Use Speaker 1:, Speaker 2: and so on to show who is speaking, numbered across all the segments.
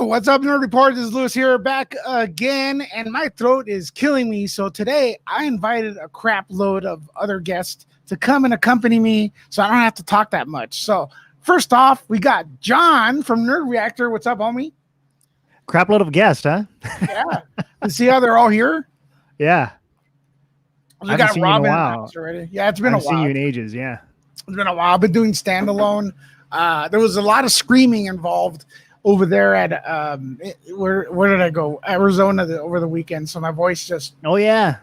Speaker 1: What's up, Nerd Report? This is Lewis here, back again, and my throat is killing me. So today I invited a crap load of other guests to come and accompany me so I don't have to talk that much. So first off, we got John from Nerd Reactor. What's up, homie?
Speaker 2: Crap load of guests, huh?
Speaker 1: Yeah. You see how they're all here?
Speaker 2: Yeah.
Speaker 1: We got Robin in the house already. Yeah, it's been a while.
Speaker 2: I haven't seen you in ages, yeah.
Speaker 1: It's been a while. I've been doing standalone. There was a lot of screaming involved over there at where did I go? Arizona over the weekend. So my voice just I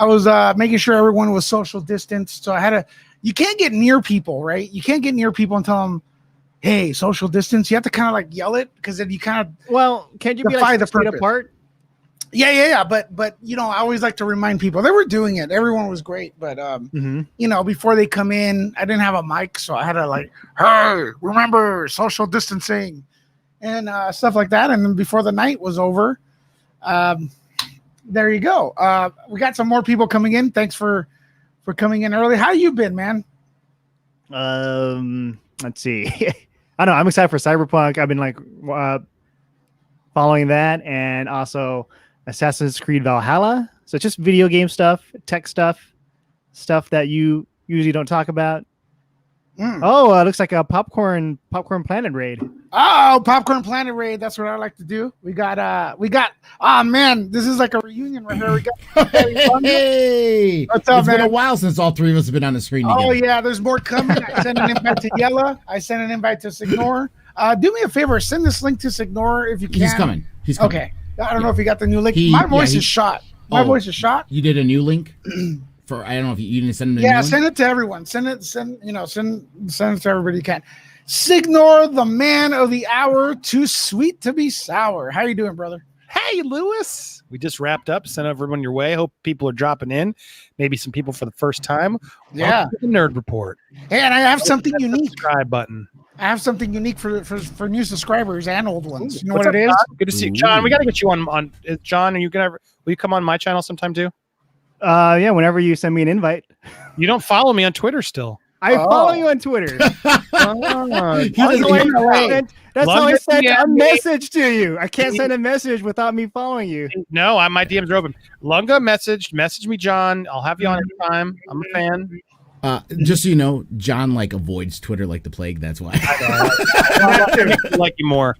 Speaker 1: was making sure everyone was social distance. So I had to. You can't get near people, right? You can't get near people and tell them, "Hey, social distance." You have to kind of like yell it because then you kind of
Speaker 2: can't you be like 6 feet apart?
Speaker 1: Yeah. But you know, I always like to remind people they were doing it. Everyone was great, but you know, before they come in, I didn't have a mic, so I had to like, hey, remember social distancing and stuff like that. And then before the night was over, there you go. We got some more people coming in. Thanks for coming in early. How you been, man?
Speaker 2: Let's see. I don't know. I'm excited for Cyberpunk. I've been like following that, and also Assassin's Creed Valhalla. So just video game stuff, tech stuff that you usually don't talk about. Oh, it looks like a Popcorn Planet raid.
Speaker 1: Oh, Popcorn Planet raid. That's what I like to do. We got oh man, this is like a reunion right here. We got
Speaker 3: hey,
Speaker 1: what's up,
Speaker 3: it's
Speaker 1: man?
Speaker 3: Been a while since all three of us have been on the screen together.
Speaker 1: Oh yeah, there's more coming. I sent an invite to Yella. I sent an invite to Signor. Do me a favor, send this link to Signor if you can.
Speaker 3: He's coming.
Speaker 1: Okay. I don't know if you got the new link. My voice is shot. My voice is shot.
Speaker 3: You did a new link for I don't know if you didn't send him.
Speaker 1: Yeah, send it to everyone. Send it to everybody you can. Signor, the man of the hour, too sweet to be sour. How you doing, brother?
Speaker 4: Hey, Lewis. We just wrapped up. Sent everyone your way. Hope people are dropping in. Maybe some people for the first time.
Speaker 1: Yeah.
Speaker 4: Welcome to the Nerd Report.
Speaker 1: Hey, and I have something unique.
Speaker 4: Subscribe button.
Speaker 1: I have something unique for new subscribers and old ones. You know
Speaker 4: What's
Speaker 1: what
Speaker 4: up,
Speaker 1: it is?
Speaker 4: John? Good to see you, John. We got to get you on. John, will you come on my channel sometime too?
Speaker 2: Yeah, whenever you send me an invite.
Speaker 4: You don't follow me on Twitter still.
Speaker 2: I follow you on Twitter. That's how I sent a message to you. I can't send a message without me following you.
Speaker 4: No, my DMs are open. Lunga message me, John. I'll have you on anytime. I'm a fan.
Speaker 3: Just so you know, John like avoids Twitter like the plague. That's why.
Speaker 4: I like you more.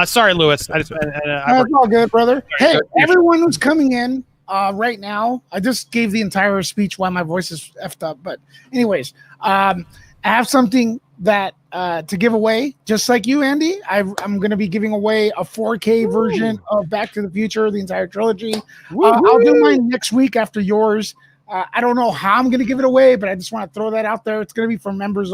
Speaker 4: Sorry, Lewis.
Speaker 1: That's all good, brother. Hey, everyone who's coming in right now, I just gave the entire speech while my voice is effed up. But anyways, I have something that to give away, just like you, Andy. I'm going to be giving away a 4K version of Back to the Future, the entire trilogy. I'll do mine next week after yours. I don't know how I'm going to give it away, but I just want to throw that out there. It's going to be for members,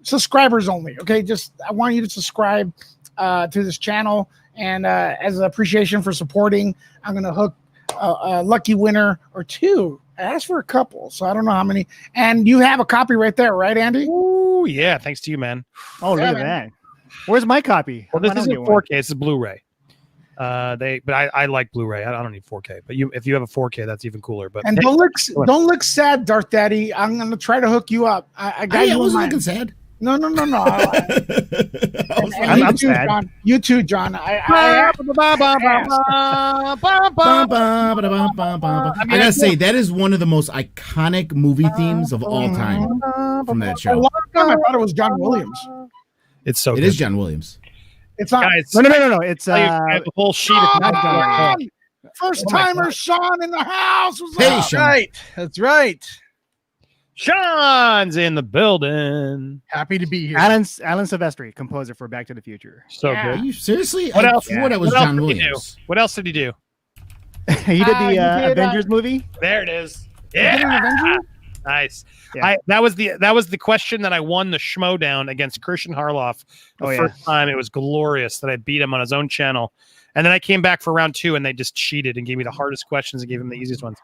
Speaker 1: subscribers only. Okay, I want you to subscribe to this channel, and as an appreciation for supporting, I'm going to hook a lucky winner or two. I asked for a couple, so I don't know how many. And you have a copy right there, right, Andy?
Speaker 4: Ooh, yeah. Thanks to you, man.
Speaker 2: Oh, look at that. Where's my copy?
Speaker 4: Well, this isn't 4K. This is Blu-ray. But I like Blu-ray. I don't need 4K. But if you have a 4K, that's even cooler. But
Speaker 1: don't look sad, Darth Daddy. I'm gonna try to hook you up. I got you.
Speaker 3: I wasn't looking sad.
Speaker 1: No. I'm
Speaker 2: sad.
Speaker 1: John. You too, John. I
Speaker 3: gotta say that is one of the most iconic movie themes of all time from that show.
Speaker 1: A lot of time I thought it was John Williams.
Speaker 4: It's so.
Speaker 3: It is John Williams.
Speaker 1: It's not.
Speaker 2: Guys, no. It's
Speaker 4: the whole sheet of
Speaker 1: first timer Sean in the house.
Speaker 3: Hey, Sean.
Speaker 4: Right. That's right. Sean's in the building.
Speaker 1: Happy to be here.
Speaker 2: Alan Silvestri, composer for Back to the Future.
Speaker 4: So
Speaker 3: Are
Speaker 4: good.
Speaker 3: you seriously?
Speaker 4: What else?
Speaker 3: What was John Williams?
Speaker 4: What else did he do?
Speaker 2: He did the Avengers movie.
Speaker 4: There it is.
Speaker 1: Yeah.
Speaker 4: Nice.
Speaker 2: Yeah.
Speaker 4: That was the question that I won the Schmodown against Christian Harloff the first time. It was glorious that I beat him on his own channel. And then I came back for round 2 and they just cheated and gave me the hardest questions and gave him the easiest ones.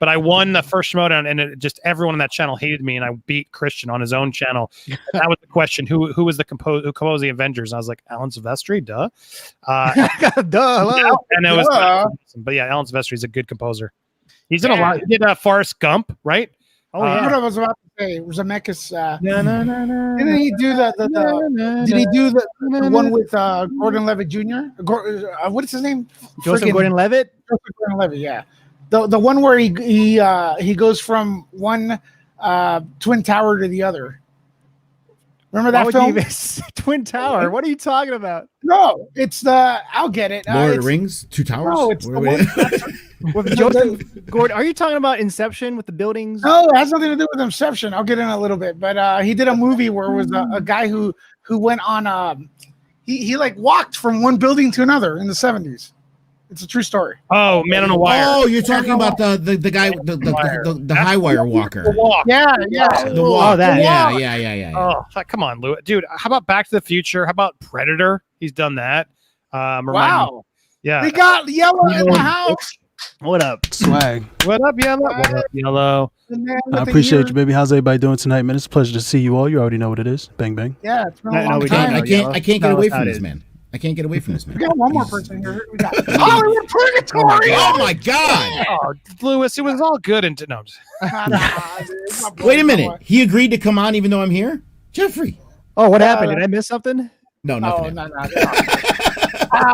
Speaker 4: But I won the first Schmodown and everyone on that channel hated me and I beat Christian on his own channel. And that was the question. Who was who composed the Avengers? And I was like, Alan Silvestri, duh.
Speaker 2: Duh.
Speaker 4: And it was awesome. But yeah, Alan Silvestri is a good composer. He's in a lot. He did Forrest Gump, right?
Speaker 1: Oh, yeah. What I was about to say? Zemeckis. Didn't he do did he do the one with Gordon Levitt Jr.? What is his name?
Speaker 2: Joseph Gordon-Levitt.
Speaker 1: Joseph Gordon-Levitt. Yeah, the one where he goes from one twin tower to the other. Remember that film?
Speaker 2: Twin Tower. What are you talking about?
Speaker 1: No, it's I'll get it.
Speaker 3: Lord of the Rings, Two Towers.
Speaker 1: No, it's the one.
Speaker 2: With Joseph Gordon. Are you talking about Inception with the buildings?
Speaker 1: No, it has nothing to do with Inception. I'll get in a little bit, but he did a movie where it was a guy who went on he like walked from one building to another in the 70s. It's a true story.
Speaker 4: Oh, Man on a Wire.
Speaker 3: Oh, you're talking about the guy, the high wire walker.
Speaker 4: The walk.
Speaker 1: Yeah.
Speaker 3: The walk.
Speaker 2: Oh, that.
Speaker 3: Yeah.
Speaker 4: Oh, come on, Lou. Dude, how about Back to the Future? How about Predator? He's done that.
Speaker 1: Wow.
Speaker 4: Yeah.
Speaker 1: We got Yellow in the house.
Speaker 2: What up?
Speaker 5: Swag.
Speaker 4: What up, Yellow? What up, Yellow?
Speaker 5: I appreciate you, baby. How's everybody doing tonight, man? It's a pleasure to see you all. You already know what it is. Bang, bang.
Speaker 1: Yeah, it's been a
Speaker 2: No,
Speaker 1: long
Speaker 2: we
Speaker 1: time.
Speaker 2: don't.
Speaker 3: I can't get away from this man. I can't get away from this man.
Speaker 1: We got one more person here. We got Hollywood Purgatory.
Speaker 3: Oh my God!
Speaker 4: Oh, Lewis, it was all good and no.
Speaker 3: Wait a minute. He agreed to come on even though I'm here, Jeffrey.
Speaker 2: Oh, what happened? Did I miss something?
Speaker 3: No, nothing.
Speaker 1: No.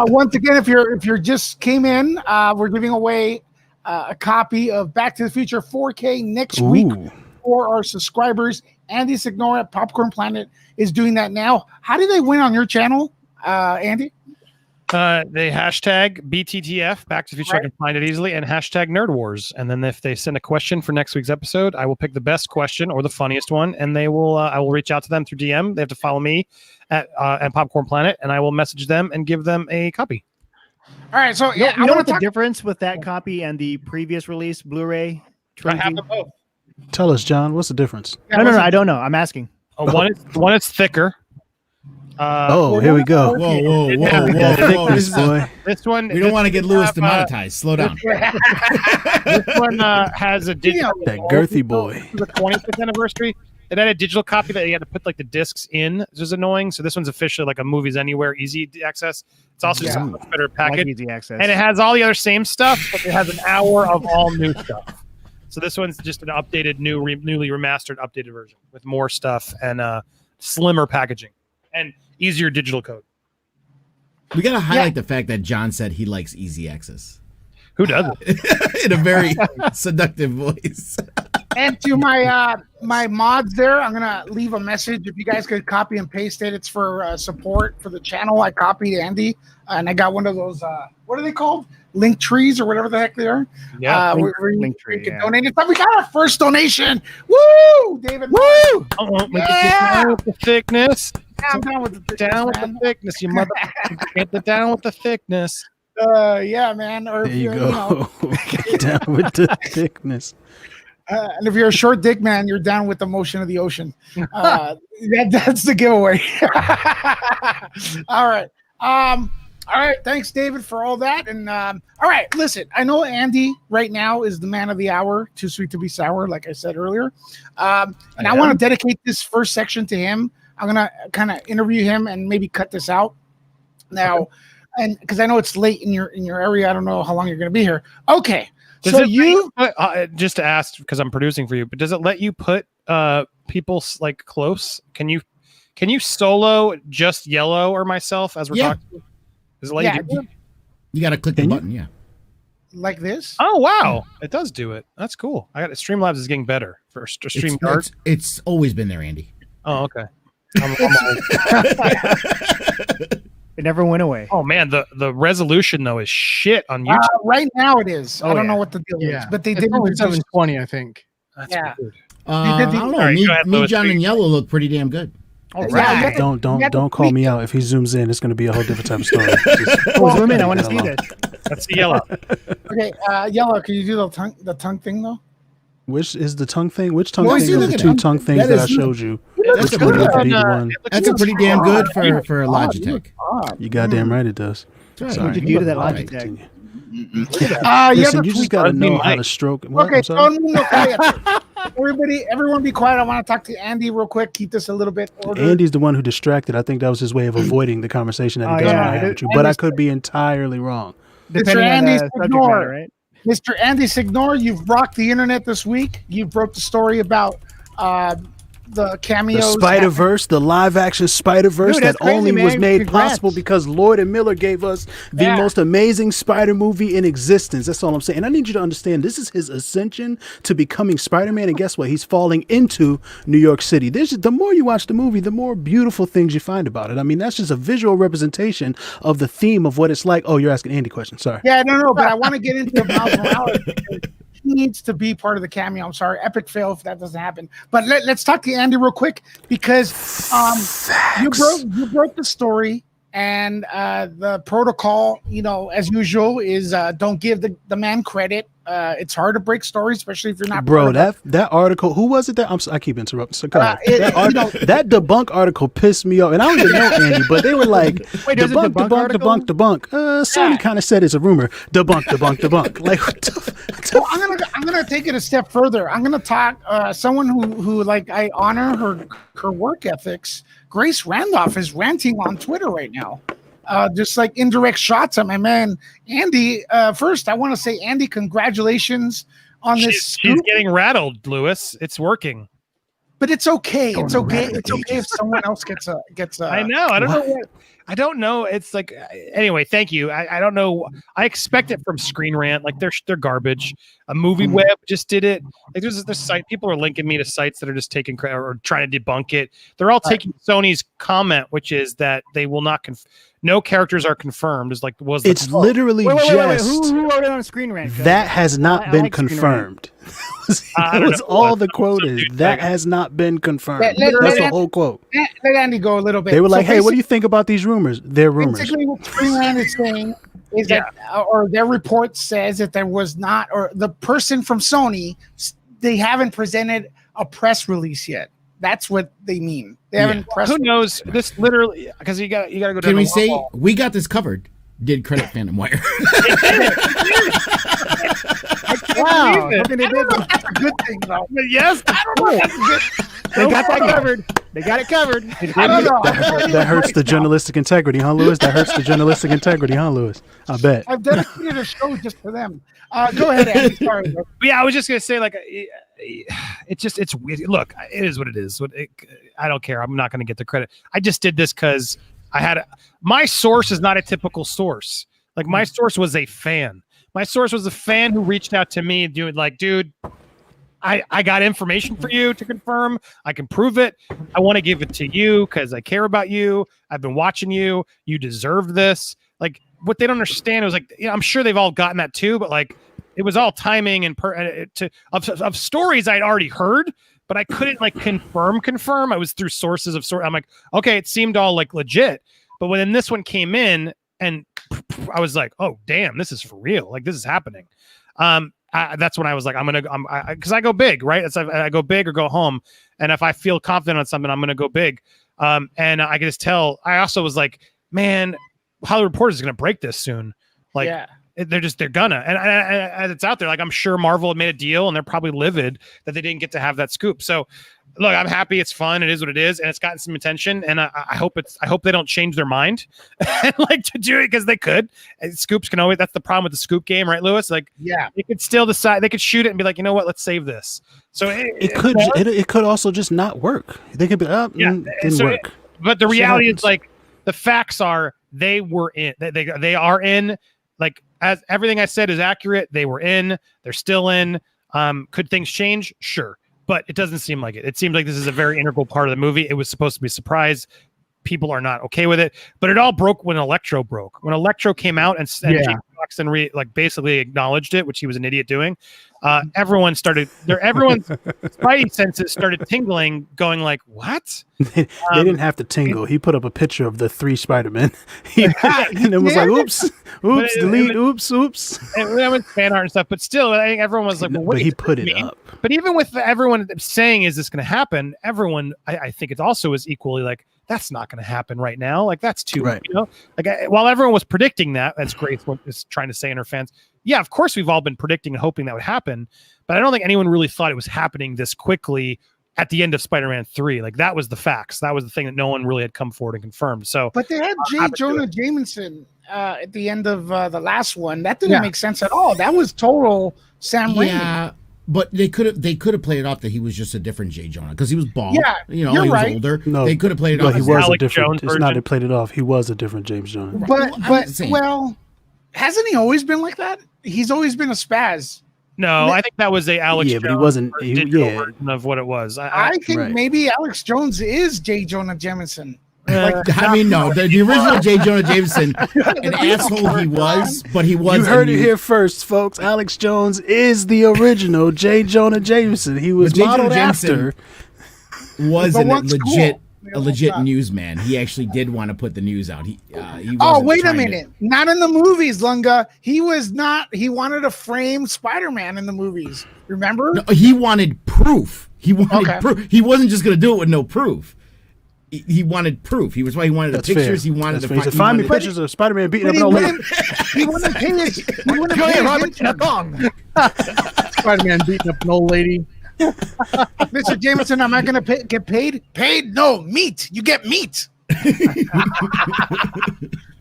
Speaker 1: Once again, if you're just came in, we're giving away a copy of Back to the Future 4K next week for our subscribers. Andy Signore at Popcorn Planet is doing that now. How do they win on your channel, Andy?
Speaker 4: They hashtag BTTF, Back to the Future. Right. I can find it easily, and hashtag Nerd Wars. And then if they send a question for next week's episode, I will pick the best question or the funniest one, and they will. I will reach out to them through DM. They have to follow me at Popcorn Planet, and I will message them and give them a copy.
Speaker 1: All right. So
Speaker 2: you know what the difference with that copy and the previous release Blu-ray?
Speaker 4: I have them both.
Speaker 5: Tell us, John. What's the difference?
Speaker 2: No. I don't know. I'm asking.
Speaker 4: One is thicker.
Speaker 5: Here we go.
Speaker 3: Whoa.
Speaker 4: This one.
Speaker 3: We don't want to get Lewis demonetized. Slow down.
Speaker 4: This one has a digital.
Speaker 5: That girthy boy.
Speaker 4: The 25th anniversary. It had a digital copy that you had to put like the discs in, which is annoying. So this one's officially like a Movies Anywhere easy access. It's also just a much better package.
Speaker 2: Like easy access.
Speaker 4: And it has all the other same stuff, but it has an hour of all new stuff. So this one's just an updated, newly remastered, updated version with more stuff and slimmer packaging and easier digital code.
Speaker 3: We got to highlight the fact that John said he likes easy access.
Speaker 4: Who doesn't?
Speaker 3: In a very seductive voice.
Speaker 1: And to my my mods there, I'm gonna leave a message. If you guys could copy and paste it, it's for support for the channel. I copied Andy, and I got one of those. What are they called? Link trees or whatever the heck they are.
Speaker 2: Yeah,
Speaker 1: link tree. You can donate it. We got our first donation. Woo, David. Woo!
Speaker 4: Down with the thickness.
Speaker 1: Yeah, I'm down with the thickness.
Speaker 4: Down with the thickness, you mother. Get the down with the thickness.
Speaker 1: Yeah, man. Or
Speaker 5: there you go. Down with the thickness.
Speaker 1: And if you're a short dick man, you're down with the motion of the ocean. That's the giveaway. All right. All right. Thanks, David, for all that. And all right, listen, I know Andy right now is the man of the hour, too sweet to be sour, like I said earlier. And I want to dedicate this first section to him. I'm going to kind of interview him and maybe cut this out now. And because I know it's late in your area. I don't know how long you're going to be here. Okay. So you
Speaker 4: just to ask, because I'm producing for you, but does it let you put people like close? Can you solo just Yellow or myself as we're talking? Does it let you do that?
Speaker 3: You got to click the button, yeah.
Speaker 1: Like this?
Speaker 4: Oh wow, it does do it. That's cool. I got Streamlabs is getting better for StreamYard.
Speaker 3: It's always been there, Andy.
Speaker 4: Oh okay.
Speaker 2: It never went away.
Speaker 4: Oh man, the resolution though is shit on YouTube.
Speaker 1: Right now it is. I don't know what the deal is, but they did
Speaker 6: 720, I think.
Speaker 4: That's weird.
Speaker 3: I don't know. Me, John, and Yellow look pretty damn good.
Speaker 2: All right.
Speaker 5: Don't call me out. If he zooms in, it's going to be a whole different type of story.
Speaker 2: Zoom in. I want to see this.
Speaker 4: Let's see Yellow.
Speaker 1: Okay, Yellow. Can you do the tongue thing though?
Speaker 5: Which is the tongue thing? Which tongue thing are the two tongue things that I showed you?
Speaker 3: That's a pretty damn good for Logitech.
Speaker 5: You goddamn right it does.
Speaker 3: Right.
Speaker 5: Sorry.
Speaker 2: What did you do to that Logitech?
Speaker 5: Listen, you just got to know how to stroke. What?
Speaker 1: Okay, everyone be quiet. I want to talk to Andy real quick. Keep this a little bit ordered.
Speaker 5: Andy's the one who distracted. I think that was his way of avoiding the conversation that he doesn't want to have with you. But I could be entirely wrong.
Speaker 1: Mr. Andy Signore, right? Mr. Andy Signore, you've rocked the internet this week. You broke the story about the cameos.
Speaker 5: The Spider-Verse, the live-action Spider-Verse
Speaker 2: Dude,
Speaker 5: that
Speaker 2: that's crazy,
Speaker 5: only
Speaker 2: man.
Speaker 5: was made
Speaker 2: Congrats.
Speaker 5: possible because Lord and Miller gave us the most amazing Spider movie in existence. That's all I'm saying. And I need you to understand, this is his ascension to becoming Spider-Man. And guess what? He's falling into New York City. The more you watch the movie, the more beautiful things you find about it. I mean, that's just a visual representation of the theme of what it's like. Oh, you're asking Andy questions. Sorry.
Speaker 1: Yeah, no, but I want to get into Miles Morales. He needs to be part of the cameo. I'm sorry, epic fail if that doesn't happen. But let's talk to Andy real quick because you broke the story, and the protocol, as usual, is don't give the man credit. It's hard to break stories, especially if you're not.
Speaker 5: Bro, that article. Who was it? I keep interrupting. So go ahead. That debunk article pissed me off, and I don't even know Andy, but they were like,
Speaker 2: Wait, debunk.
Speaker 5: Sony kind of said it's a rumor. Debunk. Like, what the
Speaker 1: well, I'm gonna take it a step further. I'm gonna talk someone who like I honor her work ethics. Grace Randolph is ranting on Twitter right now. Just like indirect shots at my man Andy. First, I want to say, Andy, congratulations on this.
Speaker 4: She's getting rattled, Lewis. It's working.
Speaker 1: But it's okay. It's okay. It's okay if someone else gets.
Speaker 4: I know. I don't know what. I don't know. It's like, anyway. Thank you. I don't know. I expect it from Screen Rant. Like they're garbage. A Movie Web just did it. Like there's this site. People are linking me to sites that are just taking credit or trying to debunk it. They're all taking Sony's comment, which is that they will not no characters are confirmed. Is like
Speaker 5: it's literally just
Speaker 2: who wrote it on Screen Rant?
Speaker 5: That has not been confirmed. That was all the quote is. That has not been confirmed. That's the whole quote.
Speaker 1: Let Andy go a little bit.
Speaker 5: They were like, "Hey, what do you think about these rumors?" They're rumors.
Speaker 1: Basically, what Screen Rant is saying is that, or their report says that there was not, or the person from Sony, they haven't presented a press release yet. That's what they mean. They haven't press.
Speaker 4: Who knows? This literally, because you got to go down.
Speaker 3: Can we say we got this covered? Did credit Phantom Wire?
Speaker 2: Wow,
Speaker 1: I don't know if that's a good thing, though.
Speaker 4: Yes,
Speaker 1: I don't know if that's a good.
Speaker 2: They got that covered. They got it covered.
Speaker 1: I don't know.
Speaker 5: That hurts the journalistic integrity, huh, Lewis? That hurts the journalistic integrity, huh, Lewis? I bet.
Speaker 1: I've dedicated a show just for them. Go ahead, Andy. Sorry.
Speaker 4: Yeah, I was just gonna say, like, it's weird. Look, it is what it is. I don't care. I'm not gonna get the credit. I just did this because my source is not a typical source. Like my source was a fan. My source was a fan who reached out to me, dude. I got information for you to confirm. I can prove it. I want to give it to you because I care about you. I've been watching you. You deserve this. Like what they don't understand is like, I'm sure they've all gotten that too, but like it was all timing and of stories I'd already heard, but I couldn't like confirm. I was through sources of I'm like, okay, it seemed all like legit, but when this one came in and I was like, oh damn, this is for real. Like this is happening. That's when I was like, because I go big, right? I go big or go home. And if I feel confident on something, I'm going to go big. And I can just tell, I also was like, man, Hollywood Reporter is going to break this soon. Like they're gonna, and it's out there. Like I'm sure Marvel had made a deal and they're probably livid that they didn't get to have that scoop. So look, I'm happy. It's fun. It is what it is. And it's gotten some attention. And I hope they don't change their mind and like to do it because they could. And scoops can always, that's the problem with the scoop game, right, Lewis? Like, they could still decide, they could shoot it and be like, you know what, let's save this. So
Speaker 5: it could also just not work. They could be didn't work.
Speaker 4: But the reality is like the facts are they were in, they are in, like as everything I said is accurate. They were in, they're still in. Could things change? Sure. But it doesn't seem like it. It seems like this is a very integral part of the movie. It was supposed to be a surprise. People are not okay with it. But it all broke when Electro broke. When Electro came out and James Paxton basically acknowledged it, which he was an idiot doing. Everyone's spidey senses started tingling, going like, "What?"
Speaker 5: They didn't have to tingle. He put up a picture of the 3 Spider-Men. And it was like, "Oops, delete, oops."
Speaker 4: And that was fan art and stuff. But still, I think everyone was like, "Well, what?"
Speaker 5: But he put it up.
Speaker 4: But even with everyone saying, "Is this going to happen?" Everyone, I think it also is equally like, "That's not going to happen right now." Like that's too,
Speaker 5: right.
Speaker 4: While everyone was predicting that, as Grace was trying to say in her fans. Yeah, of course, we've all been predicting and hoping that would happen, but I don't think anyone really thought it was happening this quickly at the end of Spider-Man 3. Like that was the facts. That was the thing that no one really had come forward and confirmed. So,
Speaker 1: but they had J. Jonah Jameson at the end of the last one. That didn't make sense at all. That was total Sam Raimi.
Speaker 3: But they could have played it off that he was just a different J. Jonah because he was bald.
Speaker 1: Yeah,
Speaker 3: you know,
Speaker 1: you're
Speaker 3: he was
Speaker 1: right.
Speaker 3: older.
Speaker 5: No,
Speaker 3: they could have played it
Speaker 5: No,
Speaker 3: off.
Speaker 5: he
Speaker 3: as
Speaker 5: was a
Speaker 4: Alex
Speaker 5: different.
Speaker 4: Jones
Speaker 5: It's not
Speaker 4: version.
Speaker 5: they played it off. He was a different James Jonah.
Speaker 1: But
Speaker 3: I'm saying.
Speaker 1: well, hasn't he always been like that? He's always been a spaz.
Speaker 4: No, I think that was a Alex.
Speaker 5: Yeah, but he
Speaker 4: Jones
Speaker 5: wasn't-
Speaker 4: digital
Speaker 5: yeah.
Speaker 4: version of what it was.
Speaker 1: I think
Speaker 5: Right.
Speaker 1: maybe Alex Jones is J. Jonah Jameson.
Speaker 3: I mean, no, the original J. Jonah Jameson, an asshole he was, but he was.
Speaker 5: You heard it here first, folks. Alex Jones is the original J. Jonah Jameson. He was
Speaker 3: But J. Jonah
Speaker 5: modeled
Speaker 3: Jameson
Speaker 5: after.
Speaker 3: Was
Speaker 1: But
Speaker 3: a
Speaker 1: what's
Speaker 3: legit,
Speaker 1: cool?
Speaker 3: a legit newsman. He actually did want to put the news out. He
Speaker 1: Oh,
Speaker 3: wasn't
Speaker 1: wait a
Speaker 3: trying to-
Speaker 1: minute. Not in the movies, Lunga. He was not. He wanted to frame Spider-Man in the movies. Remember?
Speaker 3: No, he wanted proof. He wanted
Speaker 1: Okay.
Speaker 3: proof. He wasn't just going to do it with no proof. He wanted proof. He was why he wanted
Speaker 5: That's
Speaker 3: the pictures.
Speaker 5: fair.
Speaker 3: He wanted
Speaker 5: That's
Speaker 3: to
Speaker 5: fair. He said, find me pictures of Spider-Man beating
Speaker 1: But
Speaker 5: up
Speaker 1: he
Speaker 5: an old lady.
Speaker 1: wouldn't pay his. He wouldn't pay his intern.
Speaker 6: Spider-Man beating up an old lady.
Speaker 1: Mr. Jameson, am I going to get paid? Paid? No, meat. You get meat.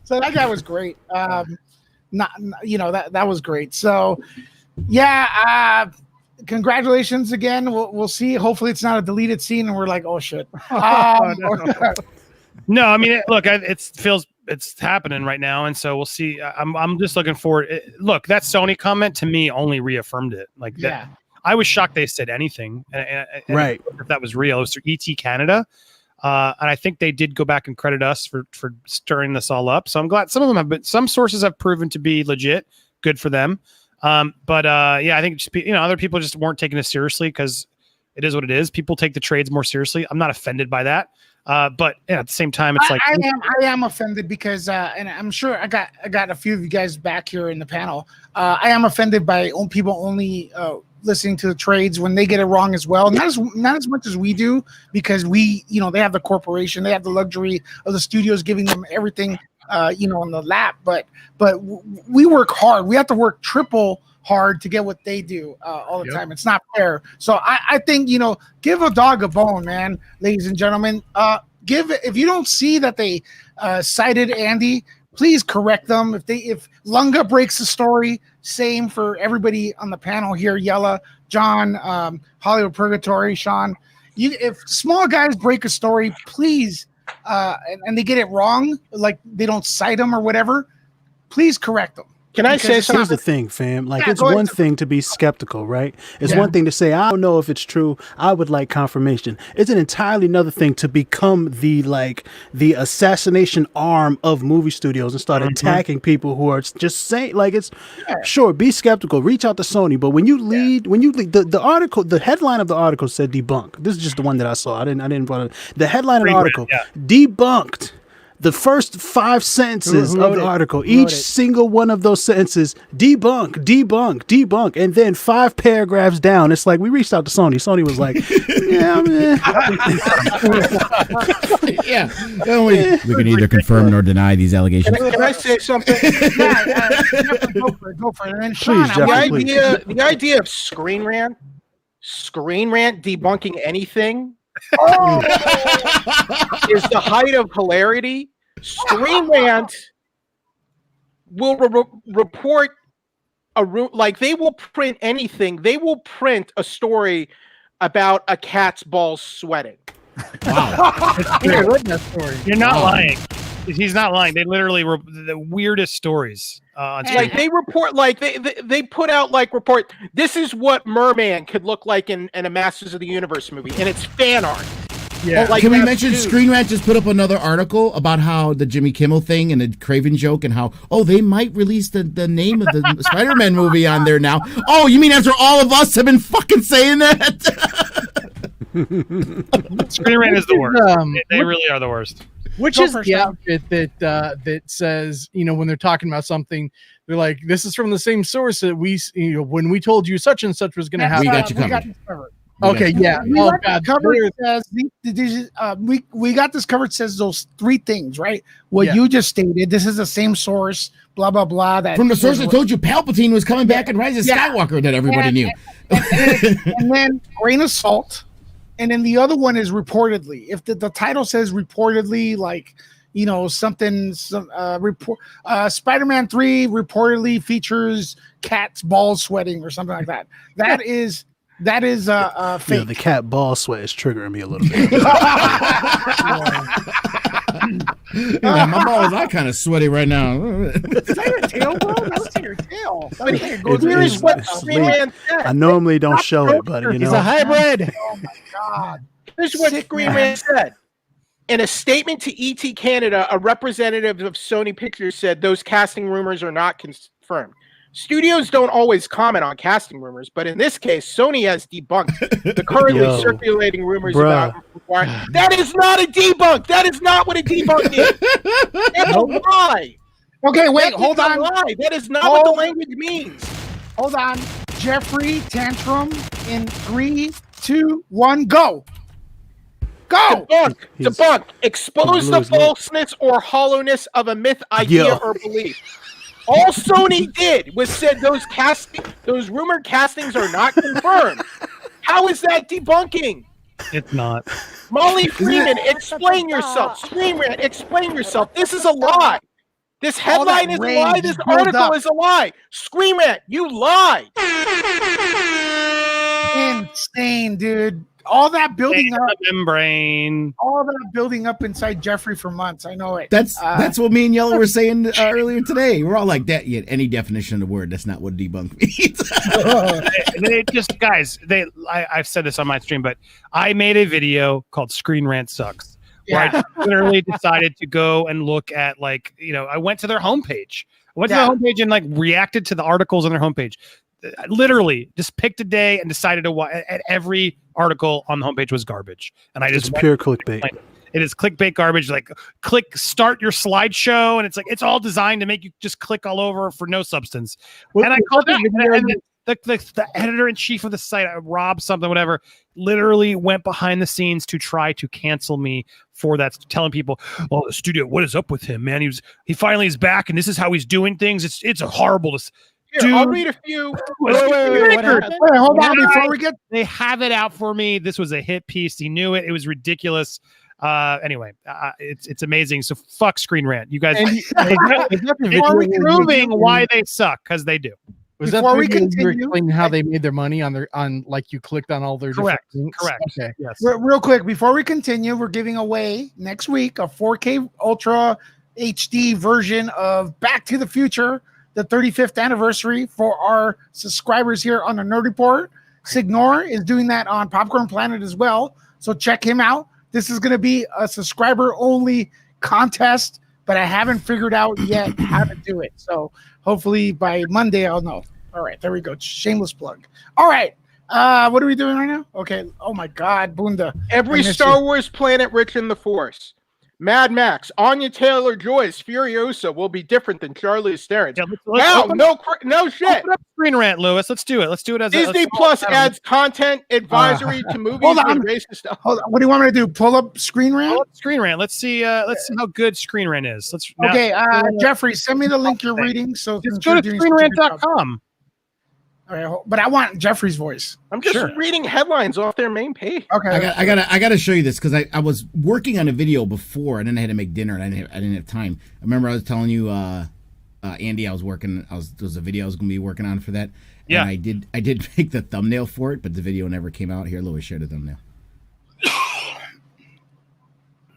Speaker 1: So that guy was great. That was great. So, yeah. Congratulations again. We'll see. Hopefully, it's not a deleted scene, and we're like, oh shit.
Speaker 4: No, I mean, look, it's happening right now, and so we'll see. I'm just looking forward. Look, that Sony comment to me only reaffirmed it. Like,
Speaker 1: Yeah.
Speaker 4: I was shocked they said anything. And
Speaker 5: Right.
Speaker 4: if that was real, it was through ET Canada, and I think they did go back and credit us for stirring this all up. So I'm glad some of them have been. Some sources have proven to be legit. Good for them. But yeah, I think just other people just weren't taking it seriously because it is what it is. People take the trades more seriously. I'm not offended by that. But at the same time, it's like
Speaker 1: I am offended because, and I'm sure I got a few of you guys back here in the panel. I am offended by people only listening to the trades when they get it wrong as well. Not as much as we do because we, they have the corporation, they have the luxury of the studios giving them everything, on the lap. But we work hard. We have to work triple hard to get what they do all the time. It's not fair. So I think, give a dog a bone, man, ladies and gentlemen. If you don't see that they cited Andy, please correct them. If Lunga breaks the story, same for everybody on the panel here, Yella, John, Hollywood Purgatory, Sean. If small guys break a story, please, and they get it wrong, like they don't cite them or whatever, please correct them.
Speaker 6: Can I say
Speaker 5: Here's
Speaker 6: something?
Speaker 5: the thing, fam. Like,
Speaker 1: Yeah,
Speaker 5: it's
Speaker 1: go ahead.
Speaker 5: one thing to be skeptical, right? It's
Speaker 1: Yeah.
Speaker 5: one thing to say, I don't know if it's true. I would like confirmation. It's an entirely another thing to become the assassination arm of movie studios and start attacking people who are just saying, like, it's sure, be skeptical, reach out to Sony. But when you lead the article, the headline of the article said debunk. This is just the one that I saw. I didn't want to, the headline of the article, debunked. The first 5 sentences
Speaker 6: Who
Speaker 5: of
Speaker 6: wrote
Speaker 5: the
Speaker 6: it?
Speaker 5: article,
Speaker 6: Who wrote
Speaker 5: each
Speaker 6: it?
Speaker 5: single one of those sentences, debunk, and then 5 paragraphs down, it's like we reached out to Sony. Sony was like, "Yeah, man."
Speaker 3: Yeah, we can either confirm nor deny these allegations.
Speaker 6: Can I say something?
Speaker 1: Go for it. And then Sean,
Speaker 5: Please,
Speaker 1: I
Speaker 5: Jeff.
Speaker 1: want-
Speaker 6: The idea of Screen Rant debunking anything is the height of hilarity. Screen Rant will report like they will print anything. They will print a story about a cat's balls sweating.
Speaker 3: Wow.
Speaker 1: I read that story.
Speaker 4: you're not lying. He's not lying. They literally were the weirdest stories on
Speaker 6: Like they report, like they put out like report. This is what Merman could look like in a Masters of the Universe movie, and it's fan art.
Speaker 1: Yeah.
Speaker 6: Like
Speaker 3: Can we
Speaker 6: that's
Speaker 3: mention
Speaker 6: dude.
Speaker 3: Screen Rant just put up another article about how the Jimmy Kimmel thing and the Craven joke and how, they might release the name of the Spider-Man movie on there now. Oh, you mean after all of us have been fucking saying that?
Speaker 4: Screen Rant is the worst. They
Speaker 6: Which-
Speaker 4: really are the worst.
Speaker 6: Which
Speaker 1: Go
Speaker 6: is
Speaker 1: first,
Speaker 6: the
Speaker 1: Tom.
Speaker 6: outfit that says, when they're talking about something, they're like, "This is from the same source that we, when we told you such and such was going to
Speaker 1: That's,
Speaker 6: happen."
Speaker 3: We got you covered.
Speaker 1: this covered.
Speaker 6: Okay, yeah.
Speaker 1: We
Speaker 6: Oh
Speaker 1: got
Speaker 6: God,
Speaker 1: this covered.
Speaker 6: there-
Speaker 1: Says we got this covered. Says those 3 things, right? What
Speaker 6: Yeah.
Speaker 1: you just stated. This is the same source. Blah blah blah. That
Speaker 3: From the source that told you Palpatine was coming back in Rise of
Speaker 1: Yeah.
Speaker 3: Skywalker that everybody knew.
Speaker 1: and then grain of salt, and then the other one is reportedly. If the title says reportedly, like Spider-Man 3 reportedly features cat's balls sweating or something like that. That is That is fake.
Speaker 5: Yeah, the cat ball sweat is triggering me a little bit.
Speaker 3: Yeah, my balls are kind of sweaty right now.
Speaker 1: Is that your tail, bro? That's your tail.
Speaker 6: But here's what Screen Rant said.
Speaker 5: I normally don't show it, but you
Speaker 2: He's
Speaker 5: know.
Speaker 2: a hybrid.
Speaker 1: Oh my god.
Speaker 6: Here's what
Speaker 1: Sick
Speaker 6: Screen
Speaker 1: man.
Speaker 6: Rant said. In a statement to ET Canada, a representative of Sony Pictures said those casting rumors are not confirmed. Studios don't always comment on casting rumors, but in this case, Sony has debunked the currently circulating rumors about. That is not a debunk. That is not what a debunk is. That's a lie.
Speaker 1: Okay, wait,
Speaker 6: That
Speaker 1: hold
Speaker 6: is a
Speaker 1: on.
Speaker 6: lie. That is not what the language means.
Speaker 1: Hold on. Jeffrey Tantrum in 3, 2, 1, go. Go.
Speaker 6: Debunk. Expose the falseness or hollowness of a myth, idea, or belief. All Sony did was said those rumored castings are not confirmed. How is that debunking?
Speaker 4: It's not.
Speaker 6: Molly Freeman, explain yourself. Screen Rant, explain yourself. This is a lie. This headline is a lie. This article is a lie. Screen Rant, you lied.
Speaker 1: Insane, dude. All that building up,
Speaker 4: Membrane.
Speaker 1: all that building up inside Jeffrey for months. I know it.
Speaker 3: That's what me and Yellow were saying earlier today. We're all like that. Yet any definition of the word, that's not what debunk means.
Speaker 4: They just guys. I've said this on my stream, but I made a video called "Screen Rant Sucks," where I literally decided to go and look at I went to their homepage. I went to their homepage and reacted to the articles on their homepage. Literally just picked a day and decided to watch. And every article on the homepage was garbage, and I just
Speaker 5: It's pure clickbait.
Speaker 4: It is clickbait garbage. Click start your slideshow, and it's all designed to make you just click all over for no substance. And I called that. The editor in chief of the site, Rob something, whatever, literally went behind the scenes to try to cancel me for that, telling people, "Oh, the studio, what is up with him, man? He finally is back, and this is how he's doing things. It's a horrible."
Speaker 6: Here, I'll read a few.
Speaker 1: Wait, hold on before we get.
Speaker 4: They have it out for me. This was a hit piece. He knew it. It was ridiculous. Anyway, it's amazing. So fuck Screen Rant, you guys. It's proving why they suck, because they do.
Speaker 7: Was that
Speaker 1: Before we
Speaker 7: video you were
Speaker 1: continue-
Speaker 7: explaining how they made their money on you clicked on all their
Speaker 4: Correct.
Speaker 7: different links?
Speaker 4: Correct.
Speaker 7: Okay.
Speaker 4: Yes.
Speaker 1: Real quick, before we continue, we're giving away next week a 4K Ultra HD version of Back to the Future, the 35th anniversary, for our subscribers here on the Nerd Report. Signor is doing that on Popcorn Planet as well, so check him out. This is going to be a subscriber-only contest, but I haven't figured out yet how to do it. So hopefully by Monday I'll know. All right, there we go. Shameless plug. All right. What are we doing right now? Okay. Oh my God, Bunda.
Speaker 6: Every
Speaker 1: I miss
Speaker 6: Star
Speaker 1: you.
Speaker 6: Wars planet rich in the Force. Mad Max, Anya Taylor-Joy's Furiosa will be different than Charlize Theron's.
Speaker 4: Yeah,
Speaker 6: Wow, no shit.
Speaker 4: Open up Screen Rant, Lewis. Let's do it. Let's do it as
Speaker 6: Disney Plus adds content advisory to movies
Speaker 1: Hold on.
Speaker 6: with racist stuff.
Speaker 1: Hold on. What do you want me to do? Pull up Screen Rant?
Speaker 4: Pull up Screen Rant. Let's see how good Screen Rant is.
Speaker 1: Okay, Jeffrey, send me the link you're reading. So
Speaker 4: Just go to screenrant.com.
Speaker 1: All right, but I want Jeffrey's voice.
Speaker 6: I'm just reading headlines off their main page.
Speaker 1: Okay,
Speaker 3: I gotta show you this because I was working on a video before and then I had to make dinner and I didn't have time. I remember I was telling you, Andy, there was a video I was gonna be working on for that.
Speaker 4: Yeah,
Speaker 3: and I did make the thumbnail for it, but the video never came out. Here, Louis, share the thumbnail.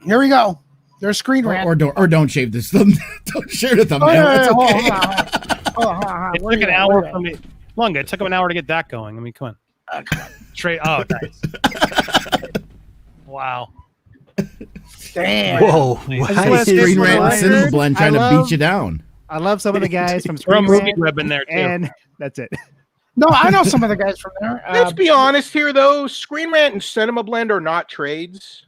Speaker 1: Here we go. There's Screen Rant.
Speaker 3: Or don't shave this thumbnail. Don't share the thumbnail. It's okay.
Speaker 1: Hold on.
Speaker 4: It took an hour for me. Lunga, it took him an hour to get that going. I mean, come on. Trey. Oh, nice. Wow.
Speaker 1: Damn.
Speaker 5: Whoa.
Speaker 3: Screen Rant and Cinema Blend trying to beat you down.
Speaker 2: I love some of the guys from
Speaker 4: Throw
Speaker 2: Screen
Speaker 4: movie
Speaker 2: Rant,
Speaker 4: web in there too.
Speaker 2: and that's it.
Speaker 1: No, I know some of the guys from there.
Speaker 6: Let's be honest here, though. Screen Rant and Cinema Blend are not trades.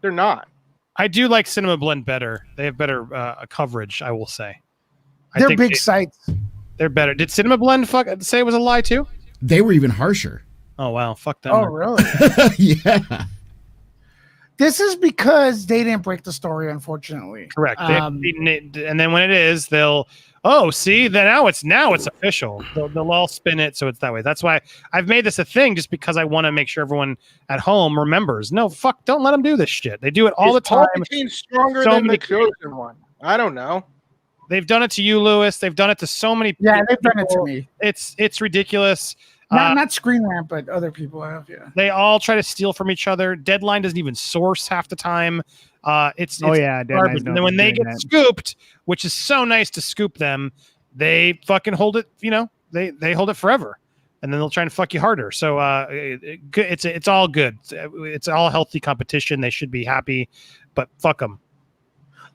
Speaker 6: They're not.
Speaker 4: I do like Cinema Blend better. They have better coverage, I will say.
Speaker 1: They're big sites.
Speaker 4: They're better. Did Cinema Blend say it was a lie too?
Speaker 3: They were even harsher.
Speaker 4: Oh wow, fuck them.
Speaker 1: Oh really?
Speaker 3: Yeah.
Speaker 1: This is because they didn't break the story, unfortunately.
Speaker 4: Correct. And then when it is, they'll see that now it's official. They'll all spin it so it's that way. That's why I've made this a thing, just because I want to make sure everyone at home remembers. No, fuck, don't let them do this shit. They do it all the time.
Speaker 6: Palpatine's stronger
Speaker 4: So
Speaker 6: than
Speaker 4: many
Speaker 6: the chosen one. I don't know.
Speaker 4: They've done it to you, Lewis. They've done it to so many.
Speaker 1: Yeah, they've
Speaker 4: people.
Speaker 1: done it to me.
Speaker 4: It's ridiculous.
Speaker 1: Not Screen Rant, but other people have. Yeah.
Speaker 4: They all try to steal from each other. Deadline doesn't even source half the time. It's garbage. And then when they get scooped, which is so nice to scoop them, they fucking hold it. You know, they hold it forever, and then they'll try and fuck you harder. So it's all good. It's all healthy competition. They should be happy, but fuck them.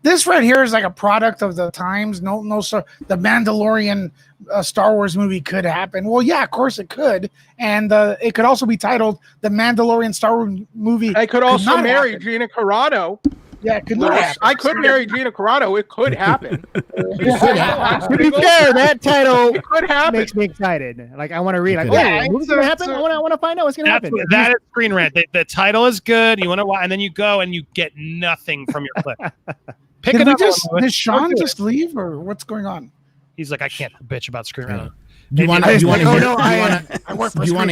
Speaker 1: This right here is like a product of the times. No, sir. The Mandalorian Star Wars movie could happen. Well, yeah, of course it could, and it could also be titled the Mandalorian Star Wars movie.
Speaker 6: I could also marry Gina Carano.
Speaker 1: Yeah, it could not happen.
Speaker 6: I could marry Gina Carano. It could happen.
Speaker 2: To be fair, that title
Speaker 6: could happen.
Speaker 2: makes me excited. Like I want to read. Like,
Speaker 1: movie's
Speaker 2: gonna happen. I want to find out what's gonna happen.
Speaker 4: That is Screen Rant. The title is good. You want to watch, and then you go and you get nothing from your clip.
Speaker 1: Did Sean just leave, or what's going on?
Speaker 4: He's like, I can't bitch about Screen Rant.
Speaker 3: Do you want to
Speaker 1: Screen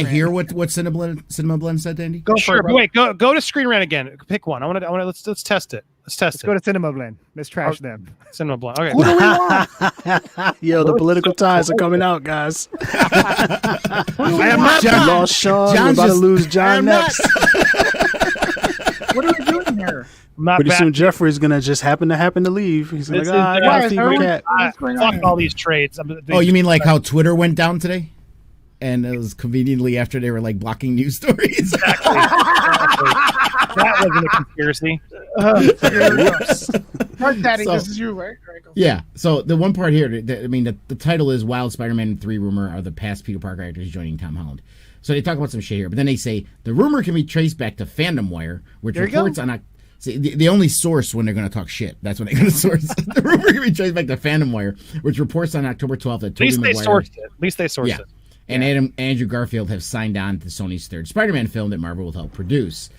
Speaker 3: hear what Cinema Blend said, Andy?
Speaker 1: Go
Speaker 4: sure,
Speaker 1: for it,
Speaker 4: wait, go to Screen Rant again. Pick one. I want to. Let's test it. Let's
Speaker 2: go to Cinema Blend. Let's trash them.
Speaker 4: Cinema Blend. Okay.
Speaker 1: Who do we want?
Speaker 5: Yo, the political ties are coming out, guys.
Speaker 3: I am not
Speaker 5: Lost Sean. We're about to lose John next.
Speaker 1: What are we doing here?
Speaker 5: Pretty soon Jeffrey's gonna just happen to leave. He's like, I gotta feed my cat.
Speaker 4: Fuck all these trades.
Speaker 3: Oh, you mean like how Twitter went down today? And it was conveniently after they were like blocking news stories.
Speaker 4: Exactly. That wasn't a conspiracy.
Speaker 1: Daddy, this is you, right?
Speaker 3: Yeah. So the one part here, the title is Wild Spider-Man 3 rumor are the past Peter Parker actors joining Tom Holland. So they talk about some shit here, but then they say the rumor can be traced back to Fandom Wire, which reports on they only source when they're going to talk shit. That's when they're going to source. The rumor can be traced back to Fandom Wire, which reports on October 12th that Tobey Maguire.
Speaker 4: At least they sourced it.
Speaker 3: And Andrew Garfield have signed on to Sony's third Spider-Man film that Marvel will help produce.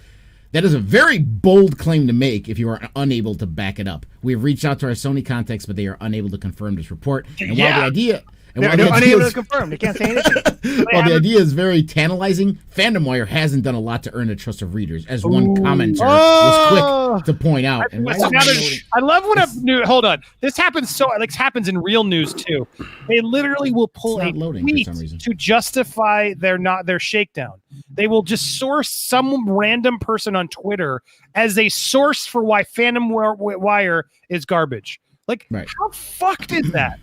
Speaker 3: That is a very bold claim to make if you are unable to back it up. We have reached out to our Sony contacts, but they are unable to confirm this report. And while the idea...
Speaker 2: They're unable to confirm. They can't say anything.
Speaker 3: While the idea is very tantalizing, Fandom Wire hasn't done a lot to earn the trust of readers, as one commenter was quick to point out.
Speaker 4: I love when hold on. This happens happens in real news too. They literally will pull a tweet for some reason to justify their shakedown. They will just source some random person on Twitter as a source for why Fandom Wire is garbage. Like, how fucked is that?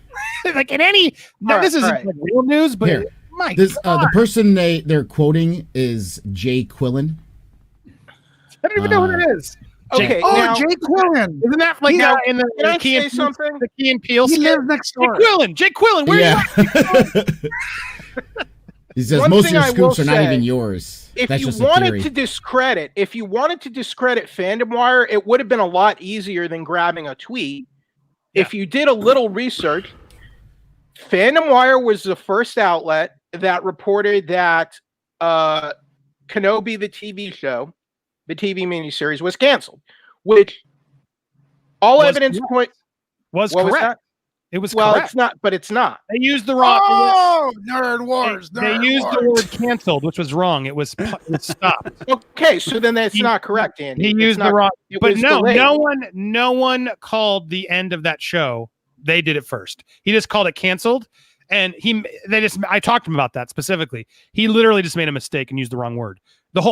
Speaker 4: Like in any, this isn't like real news, but
Speaker 3: the person they're quoting is Jay Quillen.
Speaker 4: I don't even know who that is.
Speaker 6: Okay,
Speaker 1: Jay Quillen.
Speaker 4: Isn't that like in the Key and
Speaker 6: something?
Speaker 4: The Key and Peele?
Speaker 1: He lives next door.
Speaker 4: Jay Quillen, where are you?
Speaker 3: He says most of your scoops are not even yours.
Speaker 6: If you wanted to discredit Fandom Wire, it would have been a lot easier than grabbing a tweet. If you did a little research, Fandom Wire was the first outlet that reported that Kenobi, the TV show, the TV miniseries, was canceled, which all evidence
Speaker 4: was correct. It was correct.
Speaker 6: It's not, but it's not.
Speaker 4: They used the wrong.
Speaker 1: Oh, Nerd Wars.
Speaker 4: They used the word canceled, which was wrong. It was stopped.
Speaker 6: Okay, so then that's not correct, Andy.
Speaker 4: He used the wrong. But no one called the end of that show. They did it first. He just called it canceled, and I talked to him about that specifically. He literally just made a mistake and used the wrong word.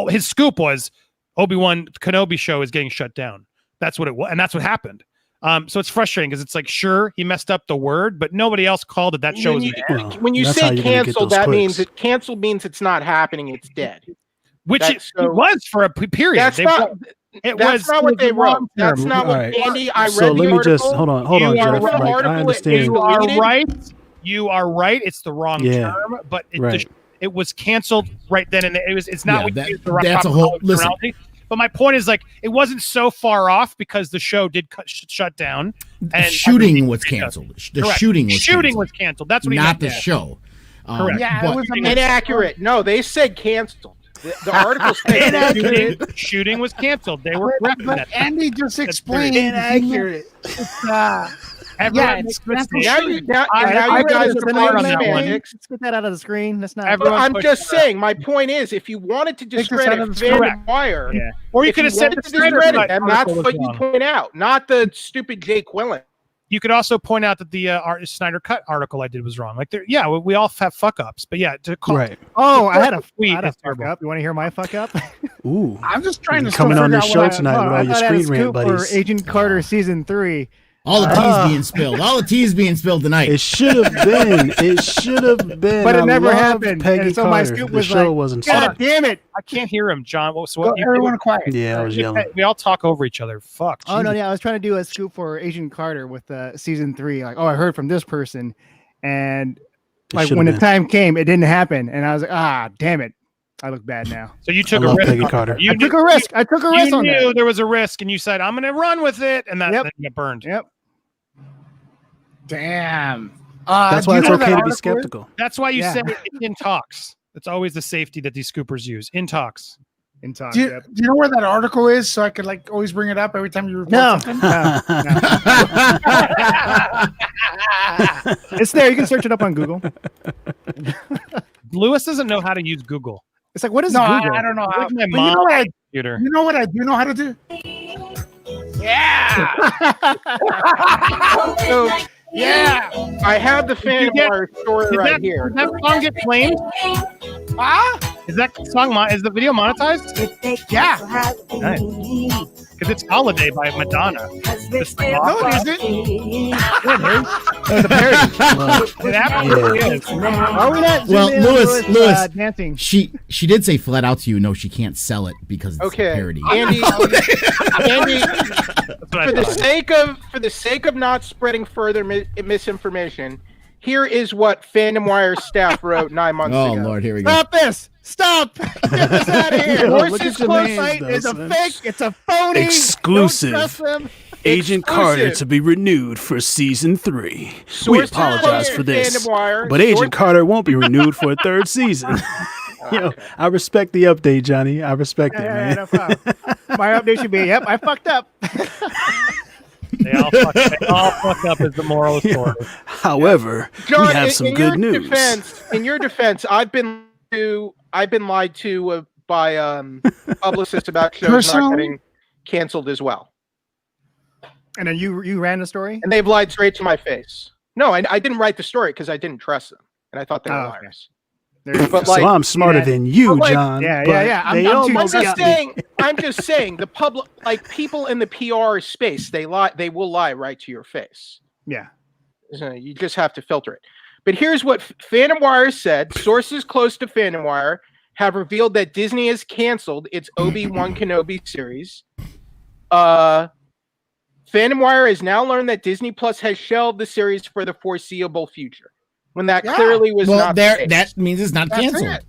Speaker 4: His scoop was Obi-Wan Kenobi show is getting shut down. That's what it was, and that's what happened. So it's frustrating because it's like, sure, he messed up the word, but nobody else called it. That show is
Speaker 6: when you say canceled, that means canceled means it's not happening. It's dead.
Speaker 4: Which it was for a period.
Speaker 6: That's not what they wrote. That's not what Andy. I read the article.
Speaker 5: Let me just hold on, Jeff. I understand.
Speaker 4: You are right. It's the wrong term, but it was canceled right then, and it's not.
Speaker 3: That's a whole listen.
Speaker 4: But my point is, like, it wasn't so far off because the show did shut down. And
Speaker 3: shooting was canceled. The shooting was canceled.
Speaker 4: That's what he
Speaker 3: not the show.
Speaker 4: Correct.
Speaker 1: It was
Speaker 6: inaccurate. No, they said canceled. The article said
Speaker 4: shooting was canceled. They were correct.
Speaker 1: But Andy just explained
Speaker 5: inaccurate.
Speaker 6: Now you guys are playing semantics.
Speaker 2: Let's get that out of the screen. That's not.
Speaker 6: I'm just saying. My point is, if you wanted to discredit Fandom Wire,
Speaker 4: or you could have said
Speaker 6: discredit, and that's what you point out, not the stupid Jay Quillen.
Speaker 4: you could also point out that the Snyder Cut article I did was wrong. Like, we all have fuck ups, but yeah, to call.
Speaker 5: Right.
Speaker 2: Oh, I had a
Speaker 4: tweet.
Speaker 2: fuck up. You want to hear my fuck up?
Speaker 5: Ooh.
Speaker 1: I'm just trying to
Speaker 5: coming on this show
Speaker 1: I
Speaker 5: tonight with all your Screen Rant buddies.
Speaker 2: For Agent Carter season 3.
Speaker 3: All the teas being spilled. All the teas being spilled tonight.
Speaker 5: It should have been. It should have been.
Speaker 2: But it
Speaker 5: I
Speaker 2: never
Speaker 5: loved
Speaker 2: happened.
Speaker 5: Peggy
Speaker 2: And so
Speaker 5: Carter.
Speaker 2: my scoop
Speaker 5: the
Speaker 2: was
Speaker 5: show
Speaker 2: like,
Speaker 5: wasn't.
Speaker 2: God damn it!
Speaker 4: I can't hear him, John.
Speaker 1: Everyone quiet.
Speaker 5: Yeah, I was yelling.
Speaker 4: We all talk over each other. Fuck.
Speaker 2: Oh no,
Speaker 4: Jesus.
Speaker 2: yeah, I was trying to do a scoop for Agent Carter with season 3. Like, I heard from this person, and like when the time came, it didn't happen, and I was like, damn it, I look bad now.
Speaker 4: So you took
Speaker 5: I
Speaker 4: a
Speaker 5: love
Speaker 4: risk.
Speaker 5: Peggy Carter.
Speaker 2: I took a risk. I took a risk on
Speaker 4: You knew
Speaker 2: that.
Speaker 4: there was a risk, and you said, "I'm going to run with it," and that
Speaker 2: Yep.
Speaker 4: then got burned.
Speaker 2: Yep.
Speaker 1: Damn.
Speaker 5: That's
Speaker 1: do
Speaker 5: why
Speaker 1: you
Speaker 5: it's
Speaker 1: know
Speaker 5: okay
Speaker 1: that
Speaker 5: to be
Speaker 1: article is?
Speaker 5: skeptical.
Speaker 4: That's why you
Speaker 2: Yeah.
Speaker 4: said it's in talks. It's always the safety that these scoopers use. In talks.
Speaker 2: In time.
Speaker 1: Do you know where that article is so I could like always bring it up every time you report
Speaker 2: No.
Speaker 1: something?
Speaker 2: It's there. You can search it up on Google.
Speaker 4: Lewis doesn't know how to use Google.
Speaker 2: It's like, what is
Speaker 1: No,
Speaker 2: Google?
Speaker 1: I don't know how.
Speaker 4: Like my
Speaker 1: But
Speaker 4: mom
Speaker 1: you know what I
Speaker 4: computer.
Speaker 1: You know what I do know how to do? Yeah.
Speaker 6: So
Speaker 1: Yeah.
Speaker 6: I have the Phantom
Speaker 4: get-
Speaker 6: Wire story right here.
Speaker 4: Did that song get claimed? Is that song is the video monetized?
Speaker 1: Yeah.
Speaker 4: Nice. Because it's "Holiday" by Madonna. This thing
Speaker 1: No, it isn't.
Speaker 4: It's a parody. It absolutely is.
Speaker 2: Are we not?
Speaker 3: Well,
Speaker 2: zooming in on
Speaker 3: Lewis,
Speaker 2: dancing.
Speaker 3: she did say flat out to you, no, she can't sell it because it's a
Speaker 6: Okay,
Speaker 3: parody.
Speaker 6: Andy. Andy,
Speaker 4: That's what I
Speaker 6: for the
Speaker 4: thought.
Speaker 6: sake of not spreading further misinformation, here is what Phantom Wire staff wrote 9 months
Speaker 3: Oh
Speaker 6: ago.
Speaker 3: Lord, here we go.
Speaker 2: Stop this! Stop! Get this out of here!
Speaker 5: Look
Speaker 6: Horses
Speaker 5: at your
Speaker 6: close
Speaker 5: names,
Speaker 6: sight
Speaker 5: though,
Speaker 2: It's a
Speaker 5: son.
Speaker 2: fake. It's a phony.
Speaker 5: Exclusive.
Speaker 2: Don't trust them.
Speaker 5: Agent
Speaker 6: Exclusive.
Speaker 5: Carter to be renewed for season 3. We
Speaker 6: Sources
Speaker 5: apologize
Speaker 6: quote
Speaker 5: for this,
Speaker 6: Phantom Wire.
Speaker 5: but Agent
Speaker 6: Sources-
Speaker 5: Carter won't be renewed for a 3rd season. I respect the update, Johnny. I respect it,
Speaker 2: Yeah,
Speaker 5: man.
Speaker 2: no problem. My update should be, yep, I fucked up.
Speaker 4: They all fuck up is the moral of the story.
Speaker 5: However,
Speaker 6: John,
Speaker 5: we have some
Speaker 6: in
Speaker 5: good
Speaker 6: your
Speaker 5: news.
Speaker 6: in your defense, I've been lied to by publicists about shows not
Speaker 1: Personally?
Speaker 6: getting canceled as well,
Speaker 2: And then you ran the story?
Speaker 6: and they've lied straight to my face. No, I didn't write the story because I didn't trust them, and I thought they were
Speaker 2: Oh, okay.
Speaker 6: liars.
Speaker 2: There you go.
Speaker 6: But like,
Speaker 5: So I'm smarter
Speaker 2: yeah.
Speaker 5: than you,
Speaker 6: But like-
Speaker 5: John.
Speaker 2: Yeah,
Speaker 5: but
Speaker 2: yeah. I'm
Speaker 5: They
Speaker 2: too
Speaker 5: almost
Speaker 6: I'm
Speaker 5: got
Speaker 6: just
Speaker 5: me.
Speaker 6: saying. I'm just saying. The public, like people in the PR space, they lie. They will lie right to your face.
Speaker 2: Yeah.
Speaker 6: So you just have to filter it. But here's what Phantom Wire said. Sources close to Phantom Wire have revealed that Disney has canceled its Obi-Wan Kenobi series. Phantom Wire has now learned that Disney Plus has shelved the series for the foreseeable future, when that
Speaker 1: Yeah.
Speaker 6: clearly was
Speaker 3: Well,
Speaker 6: not the
Speaker 3: there
Speaker 6: case.
Speaker 3: that means it's not
Speaker 1: That's
Speaker 3: canceled.
Speaker 1: it.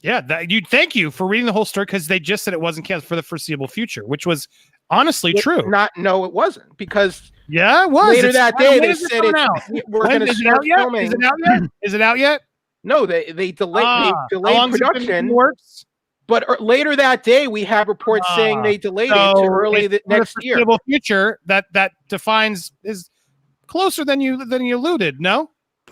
Speaker 4: Yeah, thank you for reading the whole story because they just said it wasn't canceled for the foreseeable future, which was honestly true.
Speaker 6: No, it wasn't, because
Speaker 4: Yeah, it was.
Speaker 6: later
Speaker 4: It's-
Speaker 6: that day
Speaker 4: when
Speaker 6: they
Speaker 4: is it
Speaker 6: said
Speaker 4: coming out?
Speaker 6: we're
Speaker 4: When-
Speaker 6: going to
Speaker 4: is it
Speaker 6: start
Speaker 4: out yet?
Speaker 6: filming.
Speaker 4: Is it out yet? Is it out yet?
Speaker 6: No, they delayed
Speaker 4: How
Speaker 6: delayed
Speaker 4: long's it been in
Speaker 6: production.
Speaker 4: the works?
Speaker 6: But later that day, we have reports saying they delayed it to early
Speaker 4: it's for the
Speaker 6: next year.
Speaker 4: foreseeable future that defines is closer than you alluded. No,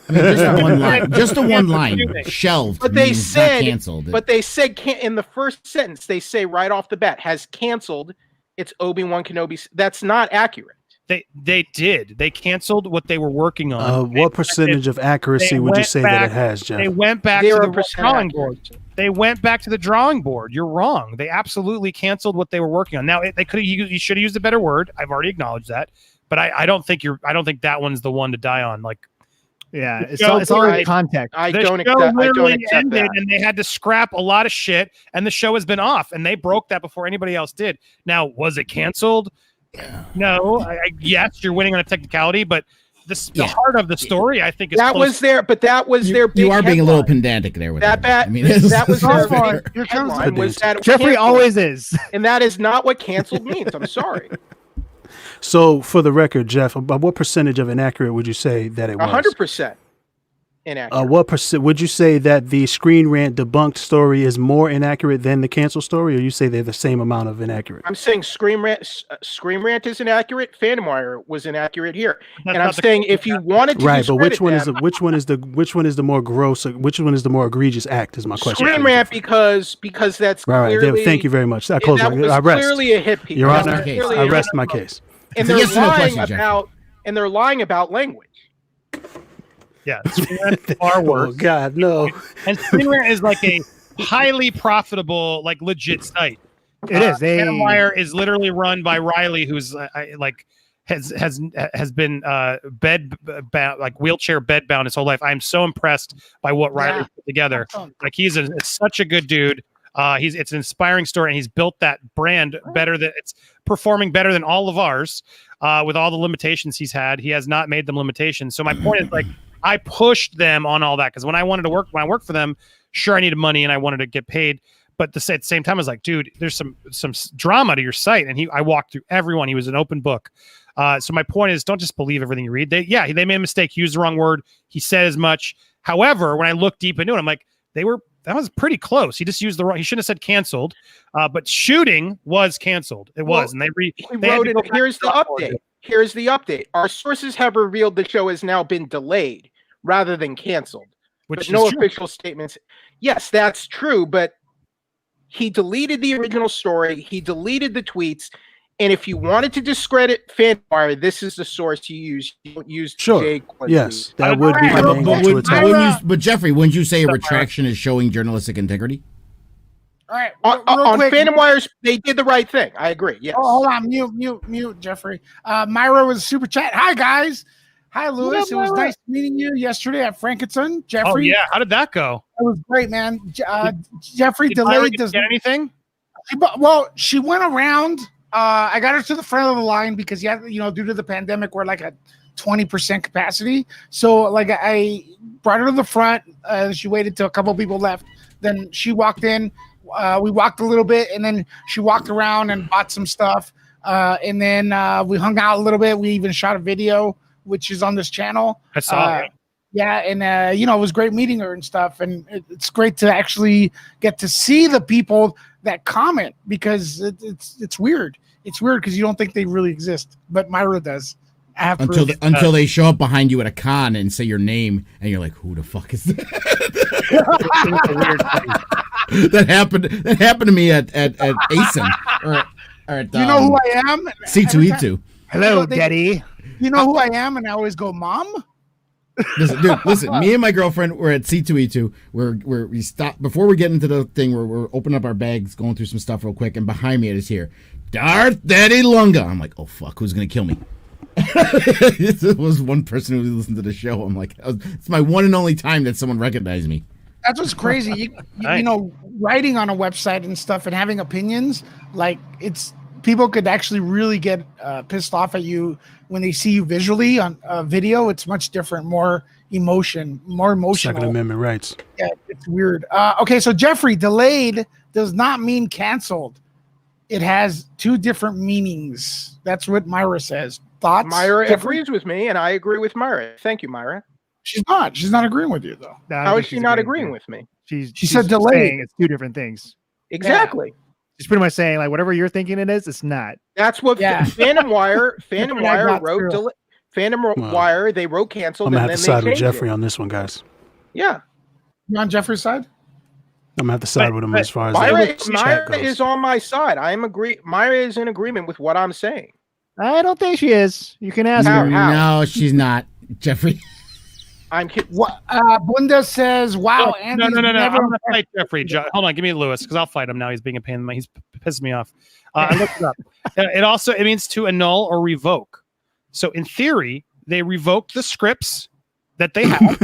Speaker 3: I mean, just the one line. Just the one
Speaker 4: Canceled
Speaker 3: line.
Speaker 4: everything.
Speaker 3: Shelved.
Speaker 6: But they
Speaker 3: means
Speaker 6: said-
Speaker 3: not canceled.
Speaker 6: But they said in the first sentence, they say right off the bat has canceled its Obi-Wan Kenobi. That's not accurate.
Speaker 4: they did. They canceled what they were working on.
Speaker 5: What percentage of accuracy
Speaker 4: they
Speaker 5: would you
Speaker 4: went
Speaker 5: say that
Speaker 4: back-
Speaker 5: it has, Jeff?
Speaker 4: They went back to the
Speaker 6: 0%
Speaker 4: drawing
Speaker 6: accurate.
Speaker 4: board. They went back to the drawing board. You're wrong. They absolutely canceled what they were working on. Now they could have. You should have used a better word. I've already acknowledged that. But I don't think I don't think that one's the one to die on. Like
Speaker 2: Yeah. It's
Speaker 4: show-
Speaker 2: all in
Speaker 6: I-
Speaker 2: context.
Speaker 6: I
Speaker 4: the
Speaker 6: don't
Speaker 4: show
Speaker 6: accept. I don't
Speaker 4: literally
Speaker 6: accept
Speaker 4: ended,
Speaker 6: that.
Speaker 4: and they had to scrap a lot of shit. And the show has been off, and they broke that before anybody else did. Now, was it canceled? No. Yes, you're winning on a technicality, but the heart of the story, I think, is
Speaker 6: That
Speaker 4: close.
Speaker 6: was their. But that was their. Big
Speaker 3: you are being a little
Speaker 6: headline.
Speaker 3: pedantic there with
Speaker 6: That
Speaker 3: that.
Speaker 6: bad.
Speaker 3: I mean, it's-
Speaker 6: That was their big
Speaker 1: Here comes the
Speaker 6: headline. Was that it was
Speaker 2: Jeffrey
Speaker 6: canceled.
Speaker 2: always is.
Speaker 6: And that is not what canceled means. I'm sorry.
Speaker 5: So, for the record, Jeff, about what percentage of inaccurate would you say that it was?
Speaker 6: 100% inaccurate.
Speaker 5: What percent would you say that the Screen Rant debunked story is more inaccurate than the cancel story, or you say they're the same amount of inaccurate?
Speaker 6: I'm saying Scream Rant is inaccurate. Phantom Wire was inaccurate here,
Speaker 4: That's
Speaker 6: and I'm
Speaker 4: not the-
Speaker 6: saying if you wanted to
Speaker 5: Right, but which
Speaker 6: discredit
Speaker 5: one
Speaker 6: them,
Speaker 5: which one is the more gross? Which one is the more egregious act? Is my question.
Speaker 6: Scream Rant because that's
Speaker 5: Right, right.
Speaker 6: clearly.
Speaker 5: Thank you very much. I
Speaker 6: Yeah,
Speaker 5: clearly
Speaker 6: that was
Speaker 5: I rest.
Speaker 6: clearly a hit piece.
Speaker 5: Your
Speaker 6: That was
Speaker 5: Honor,
Speaker 6: clearly
Speaker 3: I
Speaker 6: a
Speaker 5: rest
Speaker 6: hit
Speaker 5: my
Speaker 6: piece.
Speaker 5: case.
Speaker 6: And
Speaker 3: It's a
Speaker 6: they're
Speaker 3: yes or no
Speaker 6: lying
Speaker 3: question, Jeffrey.
Speaker 6: about and they're lying about language.
Speaker 4: Yeah, Screen Rant's far worse.
Speaker 5: Oh God, no!
Speaker 4: And Screen Rant is like a highly profitable, like legit site.
Speaker 2: It is.
Speaker 4: FanWire is literally run by Riley, who's like has been bound, like wheelchair bed bound his whole life. I'm so impressed by what Riley put together. Like he's such a good dude. It's an inspiring story, and he's built that brand better than it's performing better than all of ours. With all the limitations he's had, he has not made them limitations. So my point is, like, I pushed them on all that because when I worked for them, sure, I needed money and I wanted to get paid. But at the same time, I was like, dude, there's some drama to your site. And I walked through everyone. He was an open book. So my point is, don't just believe everything you read. They made a mistake. He used the wrong word. He said as much. However, when I looked deep into it, I'm like, that was pretty close. He just used he shouldn't have said canceled. But shooting was canceled. It was. And they wrote it.
Speaker 6: Here's the update. Here's the update. Our sources have revealed the show has now been delayed rather than canceled. But no official statements. Yes, that's true. But he deleted the original story. He deleted the tweets. And if you wanted to discredit FanWire, this is the source you use. You don't use Jay Quincy.
Speaker 5: Yes, that would be the angle to attack.
Speaker 3: But Jeffrey, wouldn't you say a retraction is showing journalistic integrity?
Speaker 1: All right.
Speaker 6: On FanWire, they did the right thing. I agree. Yes.
Speaker 1: Oh, hold on. Mute, Jeffrey. Myra was super chat. Hi, guys. Hi, Lewis. It was nice meeting you yesterday at Frankenson. Jeffrey.
Speaker 4: Oh, yeah. How did that go?
Speaker 1: It was great, man. Jeffrey delayed.
Speaker 4: Get anything?
Speaker 1: Well, she went around. I got her to the front of the line because, due to the pandemic, we're like at 20% capacity. So, like, I brought her to the front. She waited till a couple people left. Then she walked in. We walked a little bit, and then she walked around and bought some stuff. And then we hung out a little bit. We even shot a video, which is on this channel.
Speaker 4: I saw it.
Speaker 1: Yeah, and it was great meeting her and stuff. And it's great to actually get to see the people that comment because it's weird. It's weird because you don't think they really exist, but Myra does.
Speaker 3: Until they show up behind you at a con and say your name, and you're like, "Who the fuck is that?" That happened to me at ASIN. Or at,
Speaker 1: you know who I am?
Speaker 3: C2E2.
Speaker 2: Hello, Daddy.
Speaker 1: You know who I am, and I always go, "Mom."
Speaker 3: Listen. Me and my girlfriend were at C2E2. Where we stopped before we get into the thing where we're opening up our bags, going through some stuff real quick, and behind me it is here, Darth Daddy Lunga. I'm like, oh fuck, who's gonna kill me? It was one person who listened to the show. I'm like, it's my one and only time that someone recognized me.
Speaker 1: That's what's crazy. You writing on a website and stuff and having opinions, like people could actually really get pissed off at you when they see you visually on video. It's much different, more emotional.
Speaker 5: Second Amendment rights.
Speaker 1: Yeah, it's weird. Okay, so Jeffrey, delayed does not mean canceled. It has two different meanings. That's what Myra says. Thoughts?
Speaker 6: Myra agrees with me, and I agree with Myra. Thank you, Myra.
Speaker 1: She's not. She's not agreeing with you, though.
Speaker 6: No, how is she not agreeing with me?
Speaker 2: She
Speaker 1: said delayed.
Speaker 2: It's two different things.
Speaker 6: Exactly.
Speaker 2: Yeah. She's pretty much saying, like, whatever you're thinking it is, it's not.
Speaker 6: That's what Phantom Wire wrote. Phantom Wire, they wrote canceled.
Speaker 5: I'm going to have to side with Jeffrey on this one, guys.
Speaker 6: Yeah.
Speaker 1: You on Jeffrey's side?
Speaker 5: I'm going to have to side with him as far as
Speaker 6: Myra is on my side. Myra is in agreement with what I'm saying.
Speaker 2: I don't think she is. You can ask her.
Speaker 3: No, she's not, Jeffrey.
Speaker 6: I'm kidding.
Speaker 1: Bunda says, "Wow,
Speaker 4: no. I'm gonna fight Jeffrey. Hold on, give me Lewis because I'll fight him now. He's being a pain in the he's pissing me off. I looked it up. It means to annul or revoke. So in theory, they revoked the scripts that they have.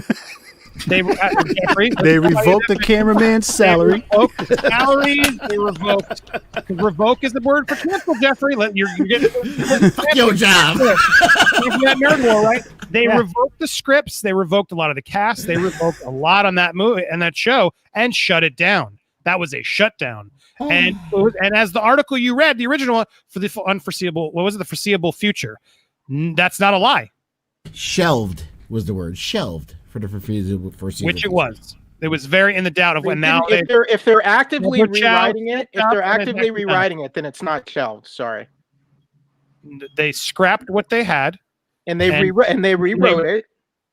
Speaker 4: They
Speaker 5: revoked the cameraman's salary.
Speaker 4: They revoked the salaries. They revoked. Revoke is the word for cancel, Jeffrey. You're getting
Speaker 3: your job.
Speaker 4: That nerd war, right? They revoked the scripts. They revoked a lot of the cast. They revoked a lot on that movie and that show and shut it down. That was a shutdown. And as the article you read, the original one for the unforeseeable, what was it? The foreseeable future. That's not a lie.
Speaker 3: Shelved was the word. Shelved. For the foreseeable
Speaker 4: which it was. It was very in the doubt of when now.
Speaker 6: If they're actively rewriting it, then it's not shelved. Sorry.
Speaker 4: They scrapped what they had,
Speaker 6: and they rewrote it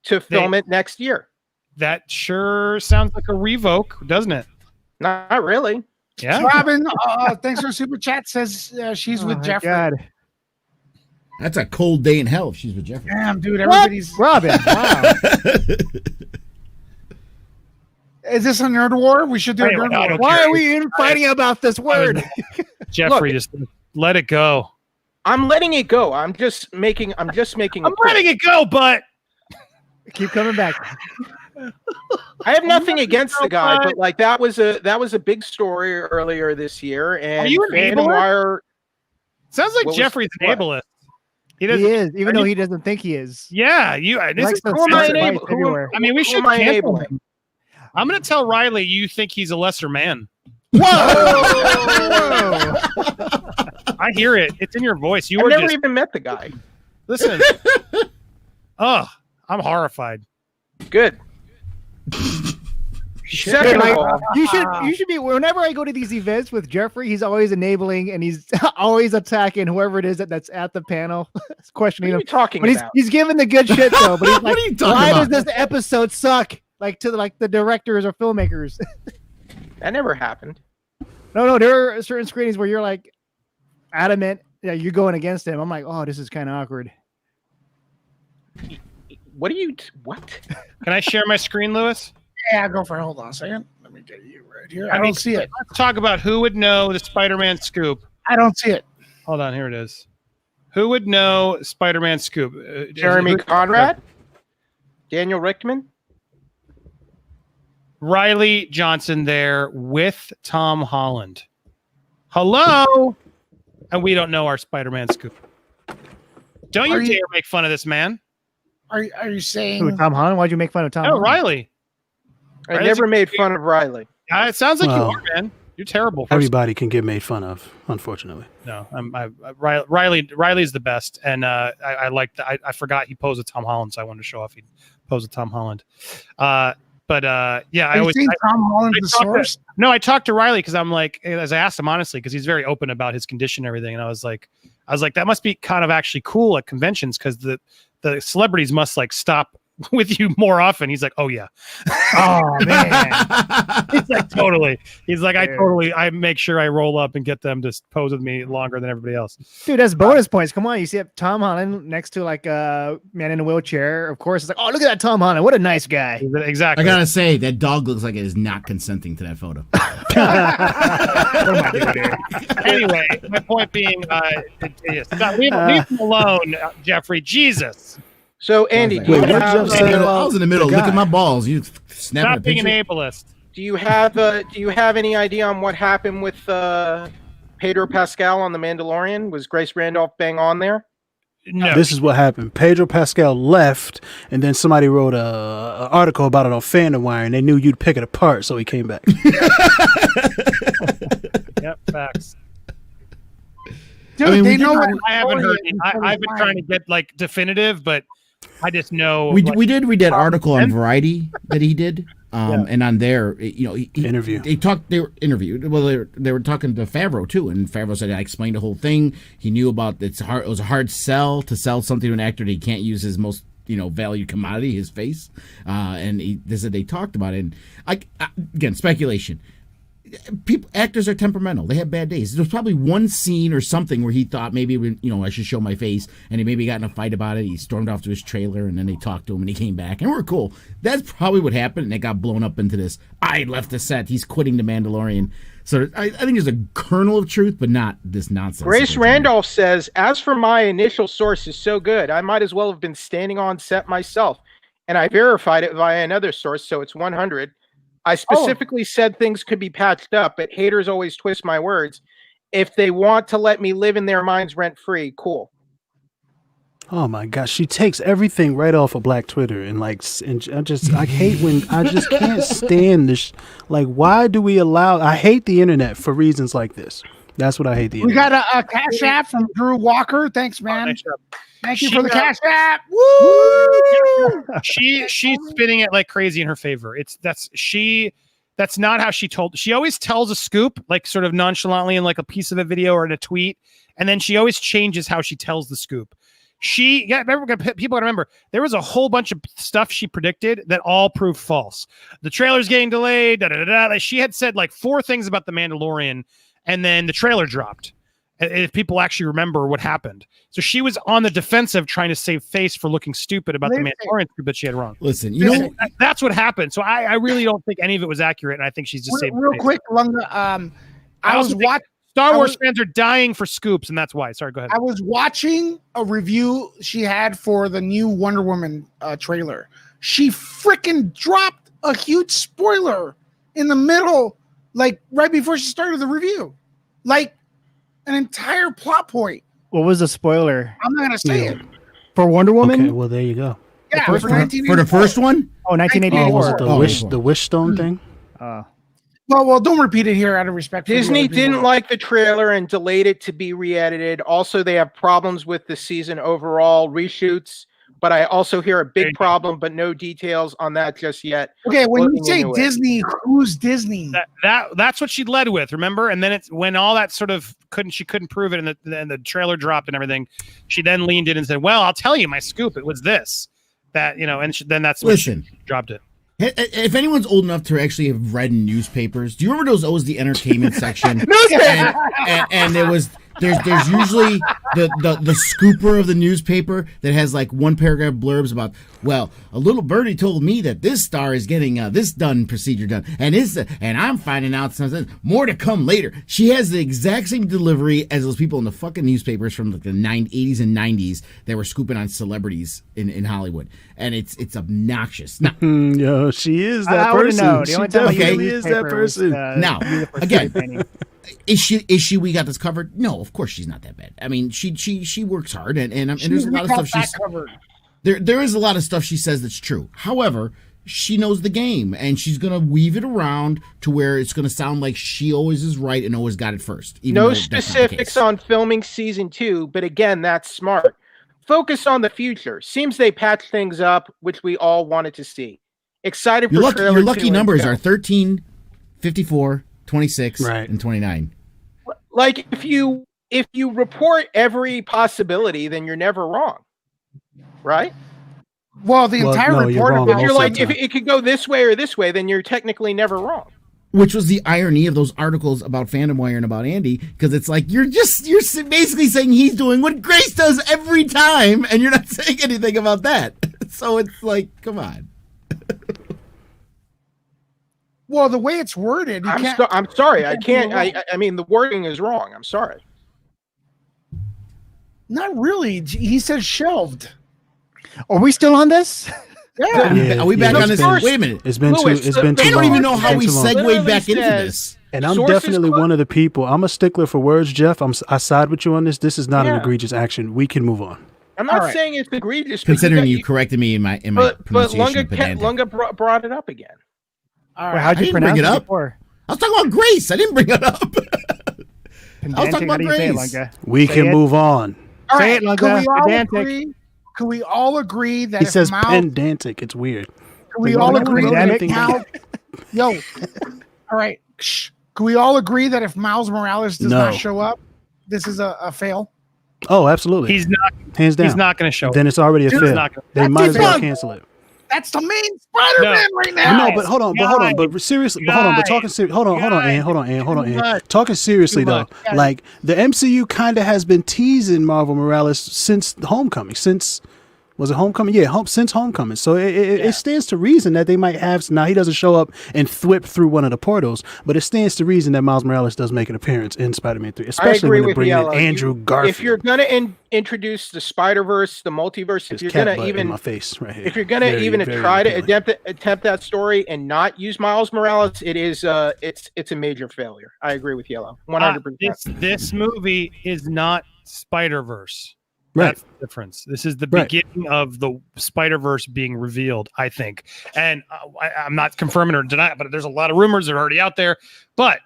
Speaker 6: to film it next year.
Speaker 4: That sure sounds like a revoke, doesn't it?
Speaker 6: Not really.
Speaker 4: Yeah.
Speaker 1: Robin, thanks for super chat. Says she's with Jeffrey.
Speaker 2: God.
Speaker 3: That's a cold day in hell if she's with Jeffrey.
Speaker 1: Damn, dude, everybody's
Speaker 2: Robin. Wow.
Speaker 1: Is this a nerd war? We should do a
Speaker 4: Anyway,
Speaker 1: nerd
Speaker 4: I
Speaker 1: war.
Speaker 4: don't
Speaker 2: Why
Speaker 4: care.
Speaker 2: are we fighting about this word?
Speaker 4: Jeffrey, just let it go.
Speaker 6: I'm letting it go. I'm just making. I'm
Speaker 4: letting it go, but
Speaker 2: Keep coming back.
Speaker 6: I have nothing against the guy, but like that was a big story earlier this year, and
Speaker 4: Are you an
Speaker 6: Fan
Speaker 4: ableist?
Speaker 6: Wire.
Speaker 4: sounds like
Speaker 6: What was-
Speaker 4: Jeffrey's an
Speaker 6: what?
Speaker 4: ableist. He
Speaker 2: He
Speaker 4: doesn't.
Speaker 2: is, even
Speaker 4: are
Speaker 2: though
Speaker 4: you-
Speaker 2: he doesn't think he is.
Speaker 4: Yeah, you.
Speaker 2: He
Speaker 4: This
Speaker 2: likes
Speaker 4: is.
Speaker 2: to
Speaker 6: Who am I
Speaker 2: censor
Speaker 6: enabling?
Speaker 2: whites everywhere.
Speaker 4: I mean, we
Speaker 6: Who
Speaker 4: should
Speaker 6: am I
Speaker 4: cancel
Speaker 6: enabling?
Speaker 4: him. I'm gonna tell Riley you think he's a lesser man.
Speaker 2: Whoa!
Speaker 4: I hear it. It's in your voice. You
Speaker 6: I've
Speaker 4: were
Speaker 6: never
Speaker 4: just
Speaker 6: even met the guy.
Speaker 4: listen. Oh, I'm horrified.
Speaker 6: Good. Second
Speaker 2: Like,
Speaker 6: of all,
Speaker 2: you should be. Whenever I go to these events with Jeffrey, he's always enabling and he's always attacking whoever it is that's at the panel,
Speaker 6: what
Speaker 2: questioning
Speaker 6: are
Speaker 2: him.
Speaker 6: you talking
Speaker 2: But
Speaker 6: about?
Speaker 2: he's giving the good shit though. But he's like,
Speaker 3: What are you talking
Speaker 2: why
Speaker 3: about?
Speaker 2: does this episode suck? Like to the directors or filmmakers.
Speaker 6: That never happened.
Speaker 2: No, there are certain screenings where you're like adamant. Yeah, you're going against him. I'm like, oh, this is kind of awkward.
Speaker 6: What are you? What?
Speaker 4: Can I share my screen, Lewis?
Speaker 1: Yeah, go for it. Hold on a second. Let me get you right here. I
Speaker 4: mean,
Speaker 1: don't see it.
Speaker 4: Let's talk about who would know the Spider-Man scoop.
Speaker 1: I don't see it.
Speaker 4: Hold on, here it is. Who would know Spider-Man scoop?
Speaker 6: Jeremy Conrad? Daniel Rickman?
Speaker 4: Riley Johnson there with Tom Holland. Hello, and we don't know our Spider-Man scoop. Don't
Speaker 1: Are
Speaker 4: you
Speaker 1: you-
Speaker 4: dare make fun of this man.
Speaker 1: Are you
Speaker 2: Who,
Speaker 1: saying?
Speaker 2: Tom Holland? Why'd you make fun of Tom?
Speaker 4: Oh,
Speaker 2: Holland?
Speaker 4: Riley.
Speaker 6: I
Speaker 4: Riley's
Speaker 6: never
Speaker 4: a-
Speaker 6: made fun of Riley.
Speaker 4: It sounds like
Speaker 5: Well,
Speaker 4: you are, man. You're terrible. First
Speaker 5: Everybody can get made fun of, unfortunately.
Speaker 4: No, Riley's the best, and I like that. I forgot he posed with Tom Holland, so I wanted to show off he posed with Tom Holland. Yeah,
Speaker 1: Are
Speaker 4: I
Speaker 1: you
Speaker 4: always
Speaker 1: saying Tom Holland's
Speaker 4: I
Speaker 1: the
Speaker 4: talked to-
Speaker 1: source?
Speaker 4: no, I talked to Riley because I'm like, as I asked him honestly, because he's very open about his condition and everything, and I was like, that must be kind of actually cool at conventions because the celebrities must like stop with you more often. He's like, oh yeah.
Speaker 2: Oh man.
Speaker 4: He's like, totally. He's like,
Speaker 2: Dude.
Speaker 4: I make sure I roll up and get them to pose with me longer than everybody else.
Speaker 2: Dude, that's bonus points. Come on, you see Tom Holland next to like a man in a wheelchair. Of course, it's like, oh, look at that Tom Holland. What a nice guy.
Speaker 4: Exactly.
Speaker 3: I gotta say, that dog looks like it is not consenting to that photo.
Speaker 2: What am I doing here?
Speaker 4: Anyway, my point being, leave him alone, Jeffrey. Jesus,
Speaker 6: So Andy, do
Speaker 5: Wait,
Speaker 6: you
Speaker 5: what did
Speaker 6: have,
Speaker 5: Jeff say?
Speaker 3: I was in the middle
Speaker 5: The
Speaker 3: looking at
Speaker 5: guy.
Speaker 3: my balls. You snapping a
Speaker 4: stop being an
Speaker 3: picture?
Speaker 4: ableist.
Speaker 6: do you have any idea on what happened with Pedro Pascal on The Mandalorian? Was Grace Randolph bang on there?
Speaker 4: No,
Speaker 5: This is what happened. Pedro Pascal left, and then somebody wrote a article about it on FanDomWire, and they knew you'd pick it apart, so he came back.
Speaker 4: yep, facts.
Speaker 1: Dude,
Speaker 3: I mean,
Speaker 1: they
Speaker 3: we
Speaker 1: know
Speaker 3: did-
Speaker 1: what
Speaker 4: I haven't heard.
Speaker 1: Victoria
Speaker 4: I've been trying to get like definitive, but I just know
Speaker 3: We did read that article on
Speaker 4: and-
Speaker 3: Variety that he did, and on there, he
Speaker 5: Interview.
Speaker 3: They talked. They were interviewed. Well, they were talking to Favreau too, and Favreau said I explained the whole thing. He knew about it's hard. It was a hard sell to sell something to an actor that he can't use his most valued commodity, his face. And they said they talked about it. And again, speculation. Actors are temperamental. They have bad days. There was probably one scene or something where he thought maybe I should show my face, and he maybe got in a fight about it. He stormed off to his trailer, and then they talked to him, and he came back, and we're cool. That's probably what happened, and it got blown up into this. I left the set. He's quitting The Mandalorian. So I think there's a kernel of truth, but not this nonsense.
Speaker 6: Grace Randolph says, as for my initial source is so good, I might as well have been standing on set myself. And I verified it via another source, so it's 100. I specifically said things could be patched up, but haters always twist my words. If they want to let me live in their minds rent-free, cool.
Speaker 5: Oh my gosh, she takes everything right off of Black Twitter, and I hate when I just can't stand this. Like, why do we allow? I hate the internet for reasons like this. That's what I hate the
Speaker 1: We
Speaker 5: internet.
Speaker 1: got a cash app from Drew Walker. Thanks, man.
Speaker 4: Nice job.
Speaker 1: Thank you
Speaker 4: She
Speaker 1: for the
Speaker 4: got-
Speaker 1: cash app. Woo!
Speaker 4: she's spinning it like crazy in her favor. That's not how she always tells a scoop like sort of nonchalantly in like a piece of a video or in a tweet, and then she always changes how she tells the scoop. People gotta remember there was a whole bunch of stuff she predicted that all proved false. The trailer's getting delayed. Like she had said like 4 things about the Mandalorian, and then the trailer dropped. if people actually remember what happened. So she was on the defensive trying to save face for looking stupid about the Mandalorian scoop that she had wrong.
Speaker 3: Listen,
Speaker 4: that's what happened. So I really don't think any of it was accurate, and I think she's just saving
Speaker 1: real
Speaker 4: face.
Speaker 1: quick, Lunga. I was watching.
Speaker 4: Star Wars fans are dying for scoops, and that's why. Sorry, go ahead.
Speaker 1: I was watching a review she had for the new Wonder Woman trailer. She freaking dropped a huge spoiler in the middle, like right before she started the review, like an entire plot point.
Speaker 2: What was the spoiler?
Speaker 1: I'm not gonna say it.
Speaker 2: For Wonder Woman?
Speaker 5: Okay, well there you go.
Speaker 1: Yeah,
Speaker 3: for the first one?
Speaker 2: Oh, 1984.
Speaker 5: Was it the Wish Stone thing?
Speaker 1: Well, don't repeat it here out of respect.
Speaker 6: Disney didn't like the trailer and delayed it to be re-edited. Also, they have problems with the season overall reshoots. But I also hear a big problem, but no details on that just yet.
Speaker 1: Okay, when you say Disney, who's Disney?
Speaker 4: That's what she led with, remember? And then it's when all that sort of she couldn't prove it, and the trailer dropped and everything. She then leaned in and said, "Well, I'll tell you my scoop. It was this, that and then that's when she dropped it."
Speaker 3: If anyone's old enough to actually have read newspapers, do you remember those always the entertainment section? and there's usually the scooper of the newspaper that has like one paragraph blurbs about, well, a little birdie told me that this star is getting this procedure done, and I'm finding out something more to come later. She has the exact same delivery as those people in the fucking newspapers from like the 80s and 90s that were scooping on celebrities in Hollywood, and it's obnoxious. Now,
Speaker 5: yo, she is that person. She definitely is that person.
Speaker 3: Now, again. Is she? We got this covered? No, of course she's not that bad. I mean, she works hard, and there's a lot of stuff she's covered. There is a lot of stuff she says that's true. However, she knows the game, and she's gonna weave it around to where it's gonna sound like she always is right and always got it first.
Speaker 6: No specifics on filming season 2, but again, that's smart. Focus on the future. Seems they patched things up, which we all wanted to see. Excited for
Speaker 3: your lucky numbers are 13, 54. 26 and 29.
Speaker 6: Like if you report every possibility, then you're never wrong, right?
Speaker 1: Well, the entire report.
Speaker 6: If you're like, if it could go this way or this way, then you're technically never wrong.
Speaker 3: Which was the irony of those articles about Fandom Wire and about Andy, because it's like you're basically saying he's doing what Grace does every time, and you're not saying anything about that. So it's like, come on.
Speaker 1: Well, the way it's worded,
Speaker 6: I'm sorry. I can't. I mean, the wording is wrong. I'm sorry.
Speaker 1: Not really. He says shelved.
Speaker 2: Are we still on this?
Speaker 3: Yeah. Are we back on this? Wait a minute.
Speaker 5: It's been too long.
Speaker 3: I don't even know how we segued back into this.
Speaker 5: And I'm definitely one of the people. I'm a stickler for words, Jeff. I side with you on this. This is not an egregious action. We can move on.
Speaker 6: I'm not saying it's egregious.
Speaker 3: Considering you corrected me in my pronunciation.
Speaker 6: But Lunga brought it up again.
Speaker 2: All right. How'd you pronounce it before?
Speaker 3: I was talking about Grace. I didn't bring it up. I was talking about Grace.
Speaker 5: We can move on.
Speaker 1: All right. Can we all agree that
Speaker 5: he says pedantic? It's weird.
Speaker 1: Can we all agree that all right. Can we all agree that if Miles Morales does not show up, this is a fail?
Speaker 5: Oh, absolutely.
Speaker 4: He's not.
Speaker 5: Hands down.
Speaker 4: He's not going to show up.
Speaker 5: Then it's already a fail. They might as well cancel it.
Speaker 1: That's the main Spider-Man right now.
Speaker 5: No, but hold on. But seriously, but talking seriously. Hold on. Talking seriously though, like the MCU kind of has been teasing Marvel Morales since Homecoming. Was it Homecoming? Yeah, since Homecoming. So it stands to reason that they might have. Now he doesn't show up and thwip through one of the portals, but it stands to reason that Miles Morales does make an appearance in Spider-Man 3, especially when they bring in Andrew Garfield.
Speaker 6: If you're gonna introduce the Spider-Verse, the multiverse, if you're gonna even
Speaker 5: in my face right here.
Speaker 6: If you're gonna even try to attempt that story and not use Miles Morales, it is it's a major failure. I agree with Yellow 100%.
Speaker 4: This movie is not Spider-Verse. That's the difference. This is the beginning of the Spider-Verse being revealed, I think. And I'm not confirming or denying it, but there's a lot of rumors that are already out there. But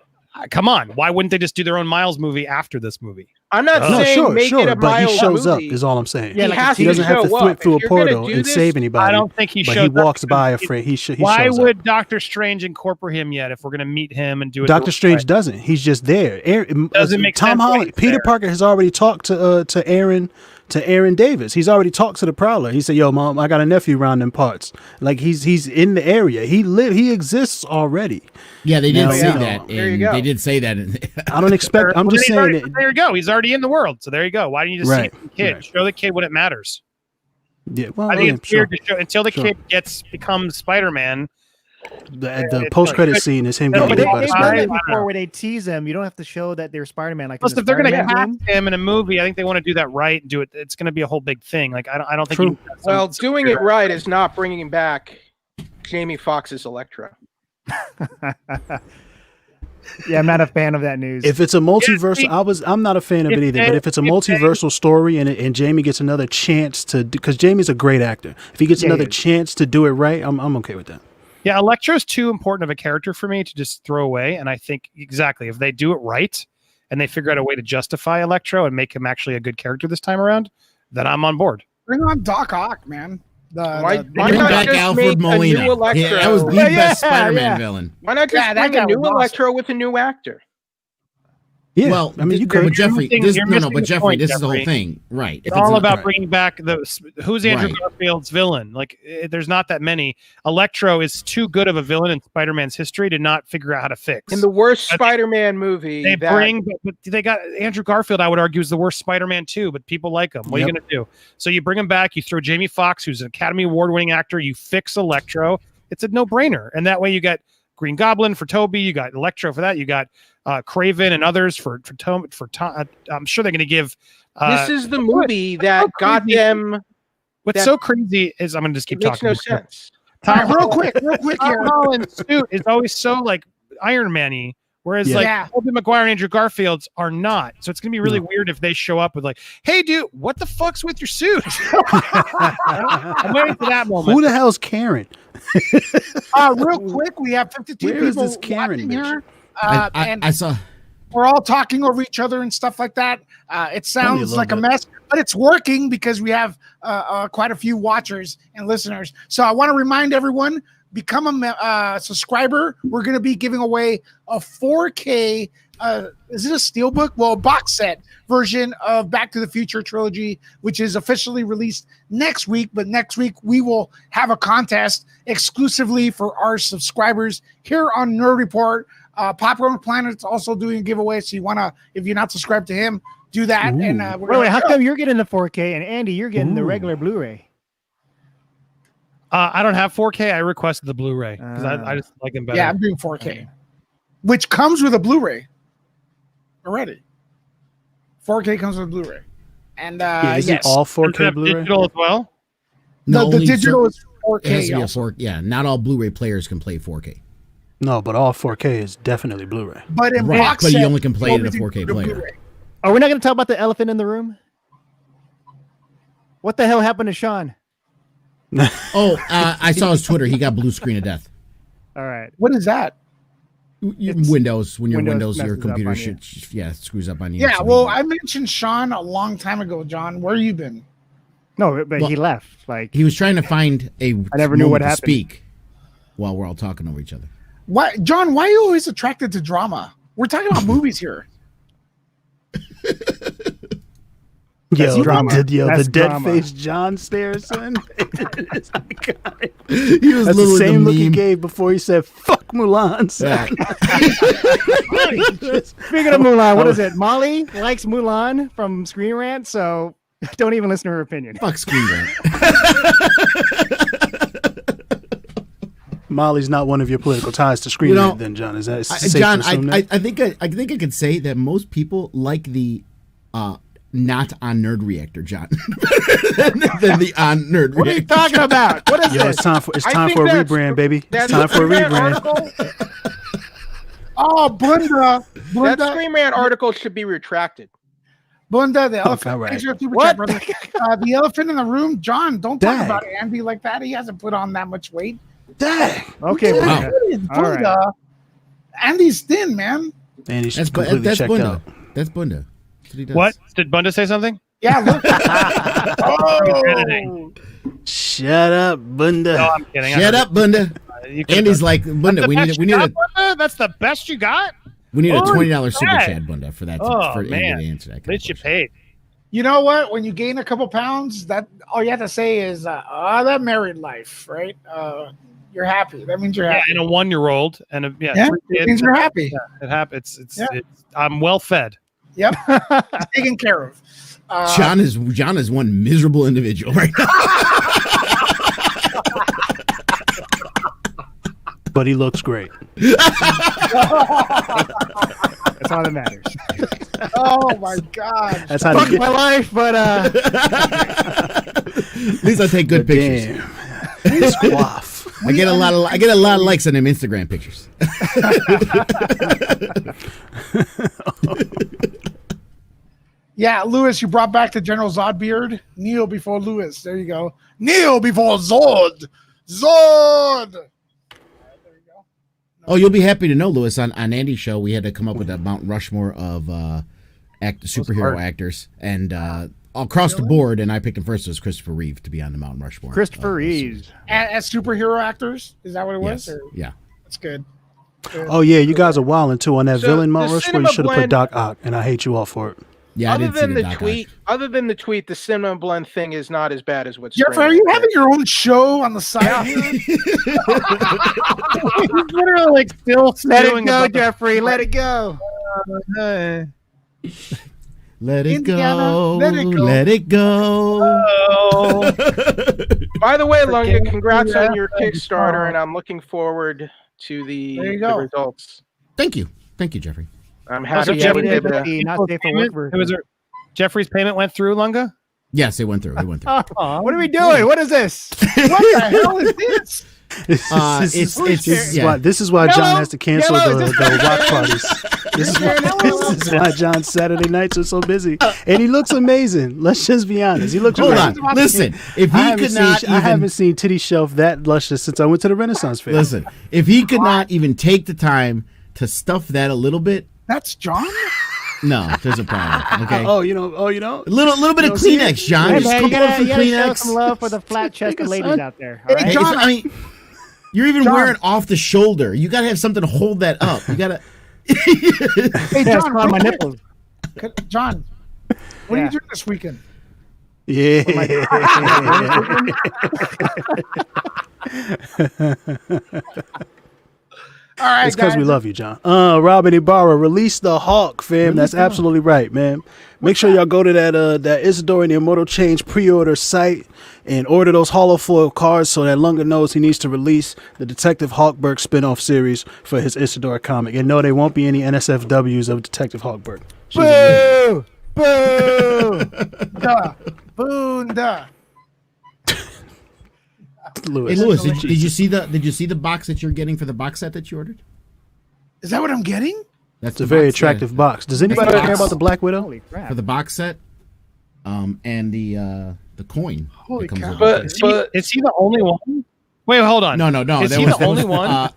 Speaker 4: come on, why wouldn't they just do their own Miles movie after this movie?
Speaker 6: I'm not saying make it a
Speaker 5: but
Speaker 6: Miles
Speaker 5: he shows
Speaker 6: movie.
Speaker 5: Up is all I'm saying.
Speaker 6: Yeah,
Speaker 5: he doesn't have to flip through a portal and save anybody.
Speaker 4: I don't think he shows up.
Speaker 5: But he walks by afraid. He
Speaker 4: why
Speaker 5: shows
Speaker 4: would
Speaker 5: up.
Speaker 4: Doctor Strange incorporate him yet if we're going to meet him and do it?
Speaker 5: Doctor Strange doesn't. He's just there.
Speaker 4: Doesn't make
Speaker 5: Tom
Speaker 4: sense.
Speaker 5: Holland, Peter Parker has already talked to Aaron Davis. He's already talked to the Prowler. He said, "Yo, Mom, I got a nephew around them parts." Like he's in the area. He exists already.
Speaker 3: Yeah, they did say that. There you go. They did say that.
Speaker 5: I don't expect. I'm just saying.
Speaker 4: There you go. He's already already in the world. So there you go. Why don't you just see
Speaker 5: Right,
Speaker 4: the kid?
Speaker 5: right.
Speaker 4: Show the kid what it matters.
Speaker 5: Yeah, well,
Speaker 4: I think
Speaker 5: yeah,
Speaker 4: it's weird
Speaker 5: sure.
Speaker 4: to show until the
Speaker 5: Sure.
Speaker 4: kid becomes Spider-Man.
Speaker 5: The post credit scene is him
Speaker 4: No,
Speaker 5: getting
Speaker 2: But
Speaker 5: hit by the
Speaker 2: they've
Speaker 4: I-
Speaker 2: done
Speaker 5: spider.
Speaker 2: that before where they tease them. You don't have to show that they're Spider-Man. Like in
Speaker 4: Plus,
Speaker 2: the
Speaker 4: if they're going to
Speaker 2: Spider-Man
Speaker 4: cast
Speaker 2: game.
Speaker 4: him in a movie, I think they want to do that right and do it. It's going to be a whole big thing. Like I don't think.
Speaker 5: True.
Speaker 4: You can have some-
Speaker 6: Well, doing it right is not bringing back Jamie Foxx's Electro.
Speaker 2: Yeah, I'm not a fan of that news.
Speaker 5: If it's a multiversal,
Speaker 4: see,
Speaker 5: I'm not a fan of it
Speaker 4: if
Speaker 5: either.
Speaker 4: they-
Speaker 5: But if it's a
Speaker 4: if they-
Speaker 5: multiversal story and Jamie gets another chance to, because Jamie's a great actor, if he gets
Speaker 2: Yeah,
Speaker 5: another
Speaker 2: he is.
Speaker 5: chance to do it right, I'm okay with that.
Speaker 4: Yeah, Electro's too important of a character for me to just throw away. And I think exactly if they do it right and they figure out a way to justify Electro and make him actually a good character this time around, then I'm on board.
Speaker 1: Bring on Doc Ock, man.
Speaker 6: Why
Speaker 3: Bring
Speaker 6: not
Speaker 3: back
Speaker 6: just
Speaker 3: Alfred
Speaker 6: make a
Speaker 3: Molina.
Speaker 6: new Electro?
Speaker 3: Yeah, that was the
Speaker 2: Yeah,
Speaker 3: best Spider-Man
Speaker 2: yeah.
Speaker 3: villain.
Speaker 6: Why not just
Speaker 1: Yeah, that
Speaker 6: bring
Speaker 1: guy
Speaker 6: a new
Speaker 1: was awesome.
Speaker 6: Electro with a new actor?
Speaker 5: Yeah,
Speaker 3: Well,
Speaker 5: I mean, you
Speaker 3: but
Speaker 5: could.
Speaker 3: Jeffrey,
Speaker 4: missing-
Speaker 3: this,
Speaker 4: you're
Speaker 3: no,
Speaker 4: missing
Speaker 3: but
Speaker 4: the
Speaker 3: Jeffrey,
Speaker 4: point,
Speaker 3: this is the whole
Speaker 4: Jeffrey.
Speaker 3: thing, right?
Speaker 4: It's all about
Speaker 3: right.
Speaker 4: bringing back who's Andrew
Speaker 3: Right.
Speaker 4: Garfield's villain. Like, there's not that many. Electro is too good of a villain in Spider-Man's history to not figure out how to fix.
Speaker 6: In the worst
Speaker 4: That's-
Speaker 6: Spider-Man movie,
Speaker 4: they
Speaker 6: that
Speaker 4: bring, but they got Andrew Garfield. I would argue is the worst Spider-Man too, but people like him. What are you
Speaker 5: Yep.
Speaker 4: gonna do? So you bring him back. You throw Jamie Foxx, who's an Academy Award-winning actor. You fix Electro. It's a no-brainer, and that way you got Green Goblin for Toby. You got Electro for that. You got Craven and others for Tom. I'm sure they're gonna give.
Speaker 6: this is the movie that got
Speaker 4: crazy.
Speaker 6: them.
Speaker 4: What's
Speaker 6: that-
Speaker 4: so crazy is I'm gonna just keep
Speaker 6: It makes
Speaker 4: talking.
Speaker 6: no sense.
Speaker 1: All right, real quick
Speaker 4: Tom
Speaker 1: here.
Speaker 4: Holland's suit is always so like Iron Man-y, whereas
Speaker 5: Yeah.
Speaker 4: like
Speaker 1: Yeah.
Speaker 4: Tobey Maguire and Andrew Garfield's are not. So it's gonna be really weird if they show up with like, "Hey, dude, what the fuck's with your suit?" I'm waiting for that moment.
Speaker 5: Who the hell's Karen?
Speaker 1: Real quick, we have 52
Speaker 5: Where is
Speaker 1: people
Speaker 5: this Karen
Speaker 1: watching
Speaker 5: bitch?
Speaker 1: here.
Speaker 3: I saw.
Speaker 1: We're all talking over each other and stuff like that. It sounds
Speaker 5: little
Speaker 1: like a
Speaker 5: bit.
Speaker 1: mess, but it's working because we have quite a few watchers and listeners. So I want to remind everyone, become a subscriber. We're going to be giving away a 4K, is it a steelbook? Well, box set version of Back to the Future trilogy, which is officially released next week. But next week, we will have a contest exclusively for our subscribers here on Nerd Report. Popcorn Planet's also doing a giveaway, so you want to, if you're not subscribed to him, do that. And we're
Speaker 2: Wait,
Speaker 1: gonna-
Speaker 2: how come you're getting the 4K and Andy, you're getting the
Speaker 5: Ooh.
Speaker 2: regular Blu-ray?
Speaker 4: I don't have 4K. I requested the Blu-ray because I just like them better.
Speaker 1: Yeah, I'm doing 4K, which comes with a Blu-ray already. 4K comes with a Blu-ray, and
Speaker 5: Yeah, isn't
Speaker 1: yes,
Speaker 5: all
Speaker 4: Does it
Speaker 5: 4K
Speaker 4: have
Speaker 5: Blu-ray?
Speaker 4: digital as well.
Speaker 1: the
Speaker 3: only
Speaker 1: digital
Speaker 3: certain-
Speaker 1: is
Speaker 3: It
Speaker 1: 4K.
Speaker 3: has to be a
Speaker 1: also.
Speaker 3: 4. Yeah, not all Blu-ray players can play 4K.
Speaker 5: No, but all 4K is definitely Blu-ray.
Speaker 1: But in
Speaker 3: Right,
Speaker 1: box
Speaker 3: but you
Speaker 1: set,
Speaker 3: only can play it in a
Speaker 1: everything
Speaker 3: 4K
Speaker 1: goes to
Speaker 3: player.
Speaker 1: Blu-ray.
Speaker 2: Are we not going to talk about the elephant in the room? What the hell happened to Sean?
Speaker 3: Oh, I saw his Twitter. He got blue screen of death.
Speaker 2: All right.
Speaker 1: What is that?
Speaker 3: Windows, when your
Speaker 2: Windows
Speaker 3: your
Speaker 2: messes up
Speaker 3: computer
Speaker 2: on you.
Speaker 3: screws up on you.
Speaker 1: Yeah,
Speaker 3: So
Speaker 1: well,
Speaker 3: he-
Speaker 1: I mentioned Sean a long time ago. John, where you been?
Speaker 2: No, but
Speaker 3: Well,
Speaker 2: he left. Like,
Speaker 3: he was trying to find a
Speaker 2: I never knew what
Speaker 3: moment to
Speaker 2: happened.
Speaker 3: speak while we're all talking over each other.
Speaker 1: Why, John? Why are you always attracted to drama? We're talking about movies here.
Speaker 5: Yo,
Speaker 2: drama.
Speaker 5: the
Speaker 2: That's
Speaker 5: dead
Speaker 2: drama.
Speaker 5: face John stare, son. It's iconic.
Speaker 3: He was
Speaker 5: That's the
Speaker 3: literally
Speaker 5: same look he
Speaker 3: meme.
Speaker 5: gave before he said "fuck Mulan." Son.
Speaker 2: speaking of Mulan, what is it? Molly likes Mulan from Screen Rant, so don't even listen to her opinion.
Speaker 3: Fuck Screen Rant.
Speaker 5: Molly's not one of your political ties to Screen
Speaker 3: You know,
Speaker 5: Rant, then, John. Is that safe
Speaker 3: John,
Speaker 5: to assume
Speaker 3: I
Speaker 5: that?
Speaker 3: think I could say that most people like the not on Nerd Reactor, John, than the on Nerd
Speaker 2: What are you
Speaker 3: Reactor.
Speaker 2: talking about? What is
Speaker 5: Yo,
Speaker 2: this?
Speaker 5: it's time for
Speaker 6: I
Speaker 5: a
Speaker 6: think that's-
Speaker 5: rebrand, baby. It's
Speaker 6: That
Speaker 5: time for a
Speaker 6: Screen Rant
Speaker 5: rebrand.
Speaker 6: article,
Speaker 1: Oh, Bunda,
Speaker 6: that
Speaker 1: Bunda,
Speaker 6: Screen Rant article should be retracted.
Speaker 1: Bunda, the elephant.
Speaker 5: all right.
Speaker 1: Thanks for the super
Speaker 2: What?
Speaker 1: chat, brother. The elephant in the room, John. Don't talk
Speaker 5: Dang.
Speaker 1: about Andy like that. He hasn't put on that much weight.
Speaker 5: Dang.
Speaker 2: Okay,
Speaker 3: Wow.
Speaker 2: Bunda.
Speaker 1: What is
Speaker 2: All right.
Speaker 1: Bunda? Andy's thin, man.
Speaker 5: And he's
Speaker 3: That's
Speaker 5: completely
Speaker 3: that's
Speaker 5: checked
Speaker 3: Bunda.
Speaker 5: out.
Speaker 3: That's Bunda. That's what he does.
Speaker 4: What did Bunda say something?
Speaker 1: Yeah, look.
Speaker 4: Oh.
Speaker 5: Shut up, Bunda.
Speaker 4: No, I'm kidding.
Speaker 3: Shut up, Bunda.
Speaker 4: You could've
Speaker 3: Andy's
Speaker 4: done-
Speaker 3: like Bunda.
Speaker 4: That's
Speaker 3: We
Speaker 4: the
Speaker 3: need
Speaker 4: best
Speaker 3: we
Speaker 4: you
Speaker 3: need a
Speaker 4: got, Bunda? That's the best you got.
Speaker 3: $20
Speaker 4: Holy
Speaker 3: super
Speaker 4: crap.
Speaker 3: chat, Bunda, for that.
Speaker 4: Oh,
Speaker 3: for Andy
Speaker 4: man.
Speaker 3: to answer that.
Speaker 4: At least you paid.
Speaker 1: You know what? When you gain a couple pounds, that all you have to say is, that married life, right? You're happy. That means you're
Speaker 4: Yeah,
Speaker 1: happy.
Speaker 4: and a 1-year-old and a
Speaker 1: Yeah,
Speaker 4: 3
Speaker 1: it
Speaker 4: kids.
Speaker 1: means you're happy.
Speaker 4: Yeah, it happens.
Speaker 1: Yeah.
Speaker 4: I'm well fed.
Speaker 1: Yep, he's taken care of.
Speaker 3: John is one miserable individual right now.
Speaker 5: But he looks great.
Speaker 2: That's all that matters.
Speaker 1: Oh my God!
Speaker 5: That's how
Speaker 2: Fuck
Speaker 5: they
Speaker 2: my
Speaker 5: get.
Speaker 2: life, but
Speaker 3: At least I take good pictures.
Speaker 5: Damn. It's quaff.
Speaker 3: I get a lot of likes on them Instagram pictures.
Speaker 1: Yeah, Lewis, you brought back the General Zod beard. Kneel before Lewis. There you go. Kneel before Zod. Zod.
Speaker 3: Oh, you'll be happy to know, Lewis, on Andy's show, we had to come up with a Mount Rushmore of superhero actors, and across the board, and I picked him first, was Christopher Reeve to be on the Mount Rushmore.
Speaker 2: Christopher Reeve.
Speaker 1: As superhero actors? Is that what it was?
Speaker 3: Yes.
Speaker 1: Or?
Speaker 3: Yeah.
Speaker 1: That's good.
Speaker 5: Oh yeah, you guys are wilding too on that
Speaker 6: So,
Speaker 5: villain
Speaker 6: the
Speaker 5: Mount Rushmore. You
Speaker 6: Cinema
Speaker 5: should have put
Speaker 6: Blend-
Speaker 5: Doc Ock, and I hate you all for it.
Speaker 3: Yeah, I
Speaker 6: Other
Speaker 3: did see
Speaker 6: than the
Speaker 3: Doc Ock.
Speaker 6: tweet, the Cinema Blend thing is not as bad as what.
Speaker 1: Jeff, are you having your own show on the side here? He's literally like still
Speaker 2: Let it
Speaker 1: doing
Speaker 2: go,
Speaker 1: about the-
Speaker 2: Jeffrey. Let it go.
Speaker 3: Let it
Speaker 1: Indiana,
Speaker 3: go.
Speaker 1: let it go.
Speaker 3: Let it go.
Speaker 6: By the way, Lunga,
Speaker 1: Freaking
Speaker 6: congrats on your
Speaker 1: yeah.
Speaker 6: Kickstarter, and I'm looking forward to the
Speaker 1: There you go.
Speaker 6: results.
Speaker 3: Thank you, Jeffrey.
Speaker 6: I'm
Speaker 4: Also,
Speaker 6: happy.
Speaker 4: Jeff,
Speaker 6: I was able to-
Speaker 2: Not safe for work.
Speaker 4: It was Jeffrey's payment went through, Lunga?
Speaker 3: Yes, it went through. It went through.
Speaker 2: What are we doing? What is this?
Speaker 1: What the hell is this?
Speaker 5: This is why John has to cancel the rock parties. This is why John's Saturday nights are so busy, and he looks amazing. Let's just be honest. He looks.
Speaker 3: Hold
Speaker 5: amazing.
Speaker 3: on. Listen, if he could not
Speaker 5: I haven't
Speaker 3: even
Speaker 5: seen Titty Shelf that luscious since I went to the Renaissance Fair.
Speaker 3: listen, if he could not even take the time to stuff that a little bit,
Speaker 1: That's John?
Speaker 3: no, there's a problem. Okay.
Speaker 5: Oh, you know.
Speaker 3: A little bit of
Speaker 5: see
Speaker 3: Kleenex,
Speaker 5: it?
Speaker 3: John.
Speaker 2: Hey,
Speaker 3: Just
Speaker 2: man,
Speaker 3: come
Speaker 2: you
Speaker 3: up
Speaker 2: gotta,
Speaker 3: for
Speaker 2: you gotta show
Speaker 3: Kleenex.
Speaker 2: some love for the flat-chested ladies out there. All
Speaker 1: Hey,
Speaker 2: right?
Speaker 1: John,
Speaker 3: I mean, you're even
Speaker 1: John.
Speaker 3: wearing off the shoulder. You gotta have something to hold that up. You gotta.
Speaker 1: Hey,
Speaker 2: Yeah, it's
Speaker 1: John,
Speaker 2: on my nipples.
Speaker 1: John, what are
Speaker 2: Yeah.
Speaker 1: you doing this weekend?
Speaker 5: Yeah.
Speaker 1: All right,
Speaker 5: It's because
Speaker 1: guys.
Speaker 5: we love you, John. Robin Ibarra, release the Hawk, fam. That's absolutely right, man. Make sure y'all go to that Isidore and the Immortal Change pre-order site and order those holofoil cards so that Lunga knows he needs to release the Detective Hawkberg spin-off series for his Isidore comic. And no, there won't be any NSFWs of Detective Hawkberg.
Speaker 2: Boo! Boo!
Speaker 1: Duh. Boonda.
Speaker 5: Lewis.
Speaker 3: Hey, Lewis, did you see the box that you're getting for the box set that you ordered?
Speaker 1: Is that what I'm getting?
Speaker 3: That's
Speaker 5: It's a very attractive box. Does anybody
Speaker 3: It's a
Speaker 5: care
Speaker 3: box.
Speaker 5: about the Black Widow?
Speaker 2: Holy crap.
Speaker 3: for the box set, and the coin.
Speaker 1: Holy
Speaker 3: that comes
Speaker 1: cow.
Speaker 3: with
Speaker 6: But
Speaker 3: it.
Speaker 4: Is he the only one? Wait, hold on.
Speaker 3: No.
Speaker 4: Is
Speaker 3: there
Speaker 4: he
Speaker 3: was,
Speaker 4: the only one?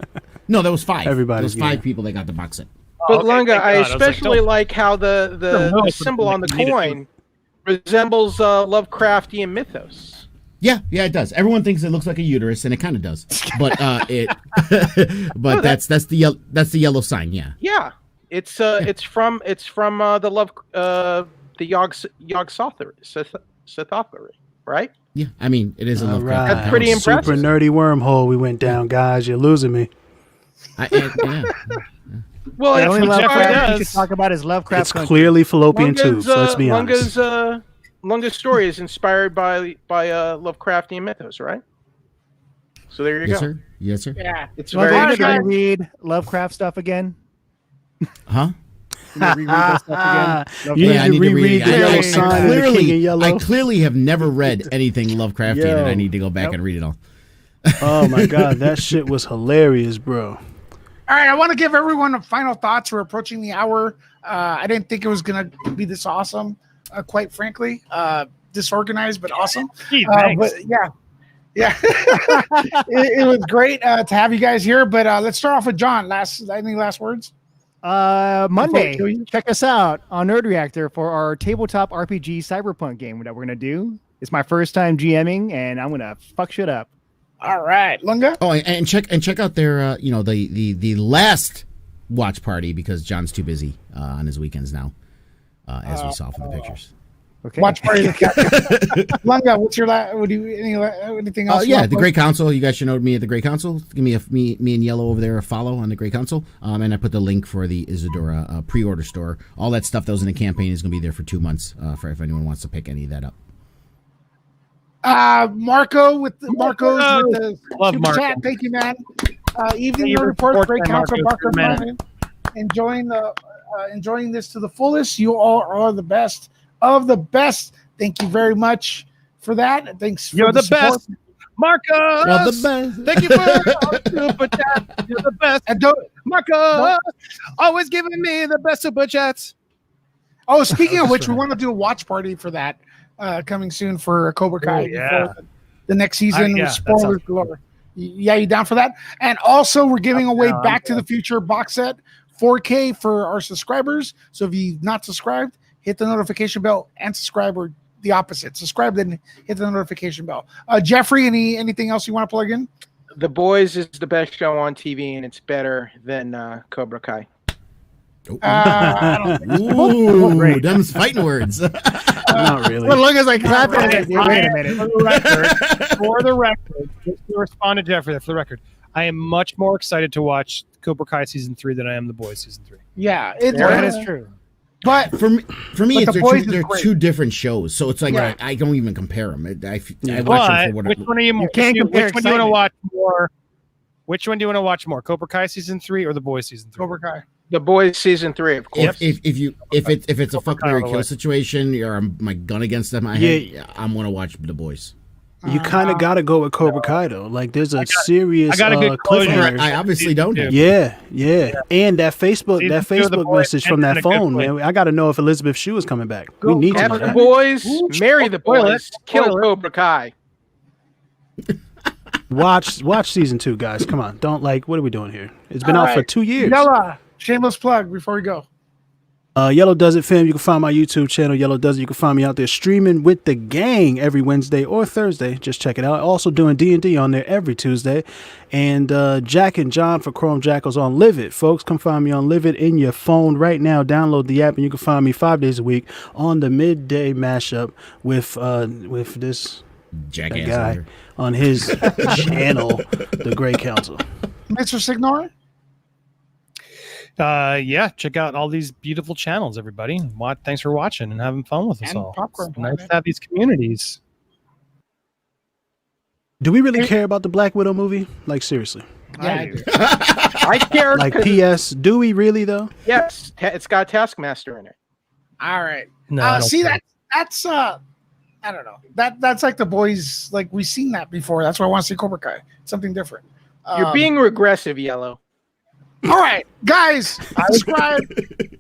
Speaker 3: No, there was 5.
Speaker 5: Everybody's
Speaker 3: There was 5
Speaker 5: getting it.
Speaker 3: people that got the box set.
Speaker 6: But
Speaker 4: Okay,
Speaker 6: Lunga,
Speaker 4: thank
Speaker 6: I
Speaker 4: God. was like,
Speaker 6: especially
Speaker 4: don't-
Speaker 6: like how the
Speaker 4: Don't know
Speaker 6: symbol on the
Speaker 4: if we need it to.
Speaker 6: coin resembles Lovecraftian mythos.
Speaker 3: Yeah, it does. Everyone thinks it looks like a uterus, and it kind of does. But but that's the yellow sign. Yeah.
Speaker 6: Yeah, it's from the Yog Sothothery, right?
Speaker 3: Yeah. I mean, it is a
Speaker 5: All
Speaker 3: Lovecraft.
Speaker 5: right.
Speaker 6: That's pretty impressive.
Speaker 5: Super nerdy wormhole we went down, guys. You're losing me.
Speaker 3: Yeah.
Speaker 6: Well,
Speaker 2: The
Speaker 6: it's
Speaker 2: only Lovecraft
Speaker 6: inspired-
Speaker 2: you should talk about is Lovecraft
Speaker 5: It's
Speaker 2: Country.
Speaker 5: clearly fallopian tubes. So let's be honest.
Speaker 6: Lunga's story is inspired by Lovecraftian mythos, right? So there you
Speaker 3: Yes,
Speaker 6: go.
Speaker 3: sir. Yes, sir.
Speaker 1: Yeah.
Speaker 6: It's
Speaker 2: Well,
Speaker 6: very
Speaker 2: I'm
Speaker 6: interesting.
Speaker 2: gonna read Lovecraft stuff again.
Speaker 3: Huh?
Speaker 2: I'm gonna reread that stuff again.
Speaker 5: You
Speaker 3: Yeah, I
Speaker 5: need to
Speaker 3: need to
Speaker 5: reread
Speaker 3: read
Speaker 5: the
Speaker 3: it.
Speaker 5: Yellow Sign and the King in Yellow.
Speaker 3: I clearly have never read anything Lovecraftian,
Speaker 5: Yo.
Speaker 3: and I need to go back and read it all.
Speaker 5: Oh my god, that shit was hilarious, bro.
Speaker 1: All right, I want to give everyone final thoughts. We're approaching the hour. I didn't think it was going to be this awesome, quite frankly. Disorganized, but awesome.
Speaker 4: Gee, thanks.
Speaker 1: But yeah. it was great to have you guys here. But let's start off with John. Any last words?
Speaker 2: Monday,
Speaker 1: Before you-
Speaker 2: check us out on Nerd Reactor for our tabletop RPG Cyberpunk game that we're gonna do. It's my first time GMing, and I'm gonna fuck shit up.
Speaker 1: All right, Lunga.
Speaker 3: Oh, and check out their the last watch party, because John's too busy on his weekends now, as we saw from the pictures.
Speaker 2: Okay.
Speaker 1: Watch party of the cat. Lunga, what's your anything else?
Speaker 3: Yeah, the Great Council. You guys should know me at the Great Council. Give me me and Yellow over there a follow on the Great Council. And I put the link for the Isadora pre-order store. All that stuff that was in the campaign is going to be there for 2 months. For if anyone wants to pick any of that up.
Speaker 1: Marco with the
Speaker 4: Love
Speaker 1: super
Speaker 4: Marco.
Speaker 1: chat. Thank you, man. Evening
Speaker 4: Thank you
Speaker 1: report.
Speaker 4: for
Speaker 1: Great Council.
Speaker 4: Marco,
Speaker 1: Barker,
Speaker 4: man.
Speaker 1: enjoying this to the fullest. You all are the best of the best. Thank you very much for that. Thanks. For
Speaker 4: You're the
Speaker 1: support.
Speaker 4: best, Marcus.
Speaker 3: Well, the best.
Speaker 4: Thank you for all super chat. You're the best,
Speaker 1: And don't,
Speaker 4: Marcus. Always giving me the best super chats.
Speaker 1: oh, speaking of which, we want to do a watch party for that coming soon for Cobra Kai.
Speaker 4: Oh, yeah.
Speaker 1: before the next season.
Speaker 4: Yeah, that
Speaker 1: Spoilers
Speaker 4: sounds
Speaker 1: galore. Yeah, you down for that? And also, we're giving away
Speaker 4: down,
Speaker 1: Back to the Future box set 4K for our subscribers. So if you've not subscribed, hit the notification bell and subscribe, or the opposite. Subscribe, then hit the notification bell. Jeffrey, anything else you want to plug in?
Speaker 6: The Boys is the best show on TV, and it's better than Cobra Kai.
Speaker 1: I don't think so.
Speaker 3: Ooh, them's fighting words.
Speaker 5: Not really.
Speaker 2: Well, look as I clap
Speaker 1: Right.
Speaker 2: it. Wait a minute.
Speaker 4: For the record, just to respond to Jeffrey, for the record, I am much more excited to watch Cobra Kai season 3 than I am The Boys season 3.
Speaker 1: Yeah,
Speaker 2: That is true.
Speaker 1: But
Speaker 3: For me,
Speaker 1: But
Speaker 3: it's
Speaker 1: The Boys is
Speaker 3: they're
Speaker 1: great.
Speaker 3: two different shows, so it's like
Speaker 1: Yeah.
Speaker 3: I don't even compare them. I watch them
Speaker 4: But
Speaker 3: for what
Speaker 4: which one are you?
Speaker 2: You can't compare
Speaker 4: Which one do you want to
Speaker 2: excitement.
Speaker 4: watch more? Which one do you want to watch more? Cobra Kai season 3 or The Boys season 3?
Speaker 1: Cobra Kai.
Speaker 6: The Boys season 3, of course.
Speaker 3: if it's a fuck
Speaker 4: Kai
Speaker 3: Mary
Speaker 4: all the
Speaker 3: kill
Speaker 4: way.
Speaker 3: situation, or my gun against them, I'm gonna watch The Boys.
Speaker 5: You kind of got to go with Cobra Kai though. Like there's a serious
Speaker 4: I got a good closure.
Speaker 5: cliffhanger.
Speaker 3: I obviously don't.
Speaker 4: Season
Speaker 5: Yeah. And that Facebook
Speaker 4: Season 2 of The Boys
Speaker 5: message from that
Speaker 4: ended in a good
Speaker 5: phone,
Speaker 4: way.
Speaker 5: man. I got to know if Elizabeth Shue is coming back. We need to
Speaker 6: Have
Speaker 5: know
Speaker 6: the
Speaker 5: that.
Speaker 6: boys, marry the
Speaker 4: Spoil it.
Speaker 6: boys, kill
Speaker 4: Spoil it.
Speaker 6: Cobra Kai.
Speaker 5: Watch season 2, guys. Come on. Don't what are we doing here? It's been
Speaker 1: All
Speaker 5: out for
Speaker 1: right.
Speaker 5: 2 years.
Speaker 1: Yella, shameless plug before we go.
Speaker 5: Yellow Does It Fam. You can find my YouTube channel, Yellow Does It. You can find me out there streaming with the gang every Wednesday or Thursday. Just check it out. Also doing D&D on there every Tuesday. And Jack and John for Chrome Jackals on Live It. Folks, come find me on Live It in your phone right now. Download the app and you can find me 5 days a week on the midday mashup with this
Speaker 3: Jackass
Speaker 5: guy
Speaker 3: over.
Speaker 5: on his channel, The Great Council.
Speaker 1: Mr. Signor?
Speaker 4: Yeah, check out all these beautiful channels, everybody. Thanks for watching and having fun with us
Speaker 1: And
Speaker 4: all.
Speaker 1: Popcorn
Speaker 4: It's nice
Speaker 1: Planet.
Speaker 4: to have these communities.
Speaker 5: Do we really care about the Black Widow movie? Like, seriously.
Speaker 1: Yeah, I do.
Speaker 6: I care.
Speaker 5: Like,
Speaker 6: 'cause-
Speaker 5: P.S. Do we really, though?
Speaker 6: yes, it's got Taskmaster in it.
Speaker 1: All right.
Speaker 4: No, I don't
Speaker 1: See
Speaker 4: care.
Speaker 1: that's I don't know. That's like The Boys. Like we've seen that before. That's why I want to see Cobra Kai. Something different.
Speaker 6: You're being regressive, Yellow.
Speaker 1: all right, guys. Subscribe.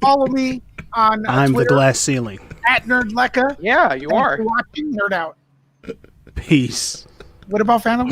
Speaker 1: Follow me on
Speaker 5: I'm the
Speaker 1: Twitter
Speaker 5: glass ceiling.
Speaker 1: at Nerdlecca.
Speaker 6: Yeah, you
Speaker 1: Thanks
Speaker 6: are.
Speaker 1: for watching Nerd Out.
Speaker 5: Peace.
Speaker 1: What about Phantom?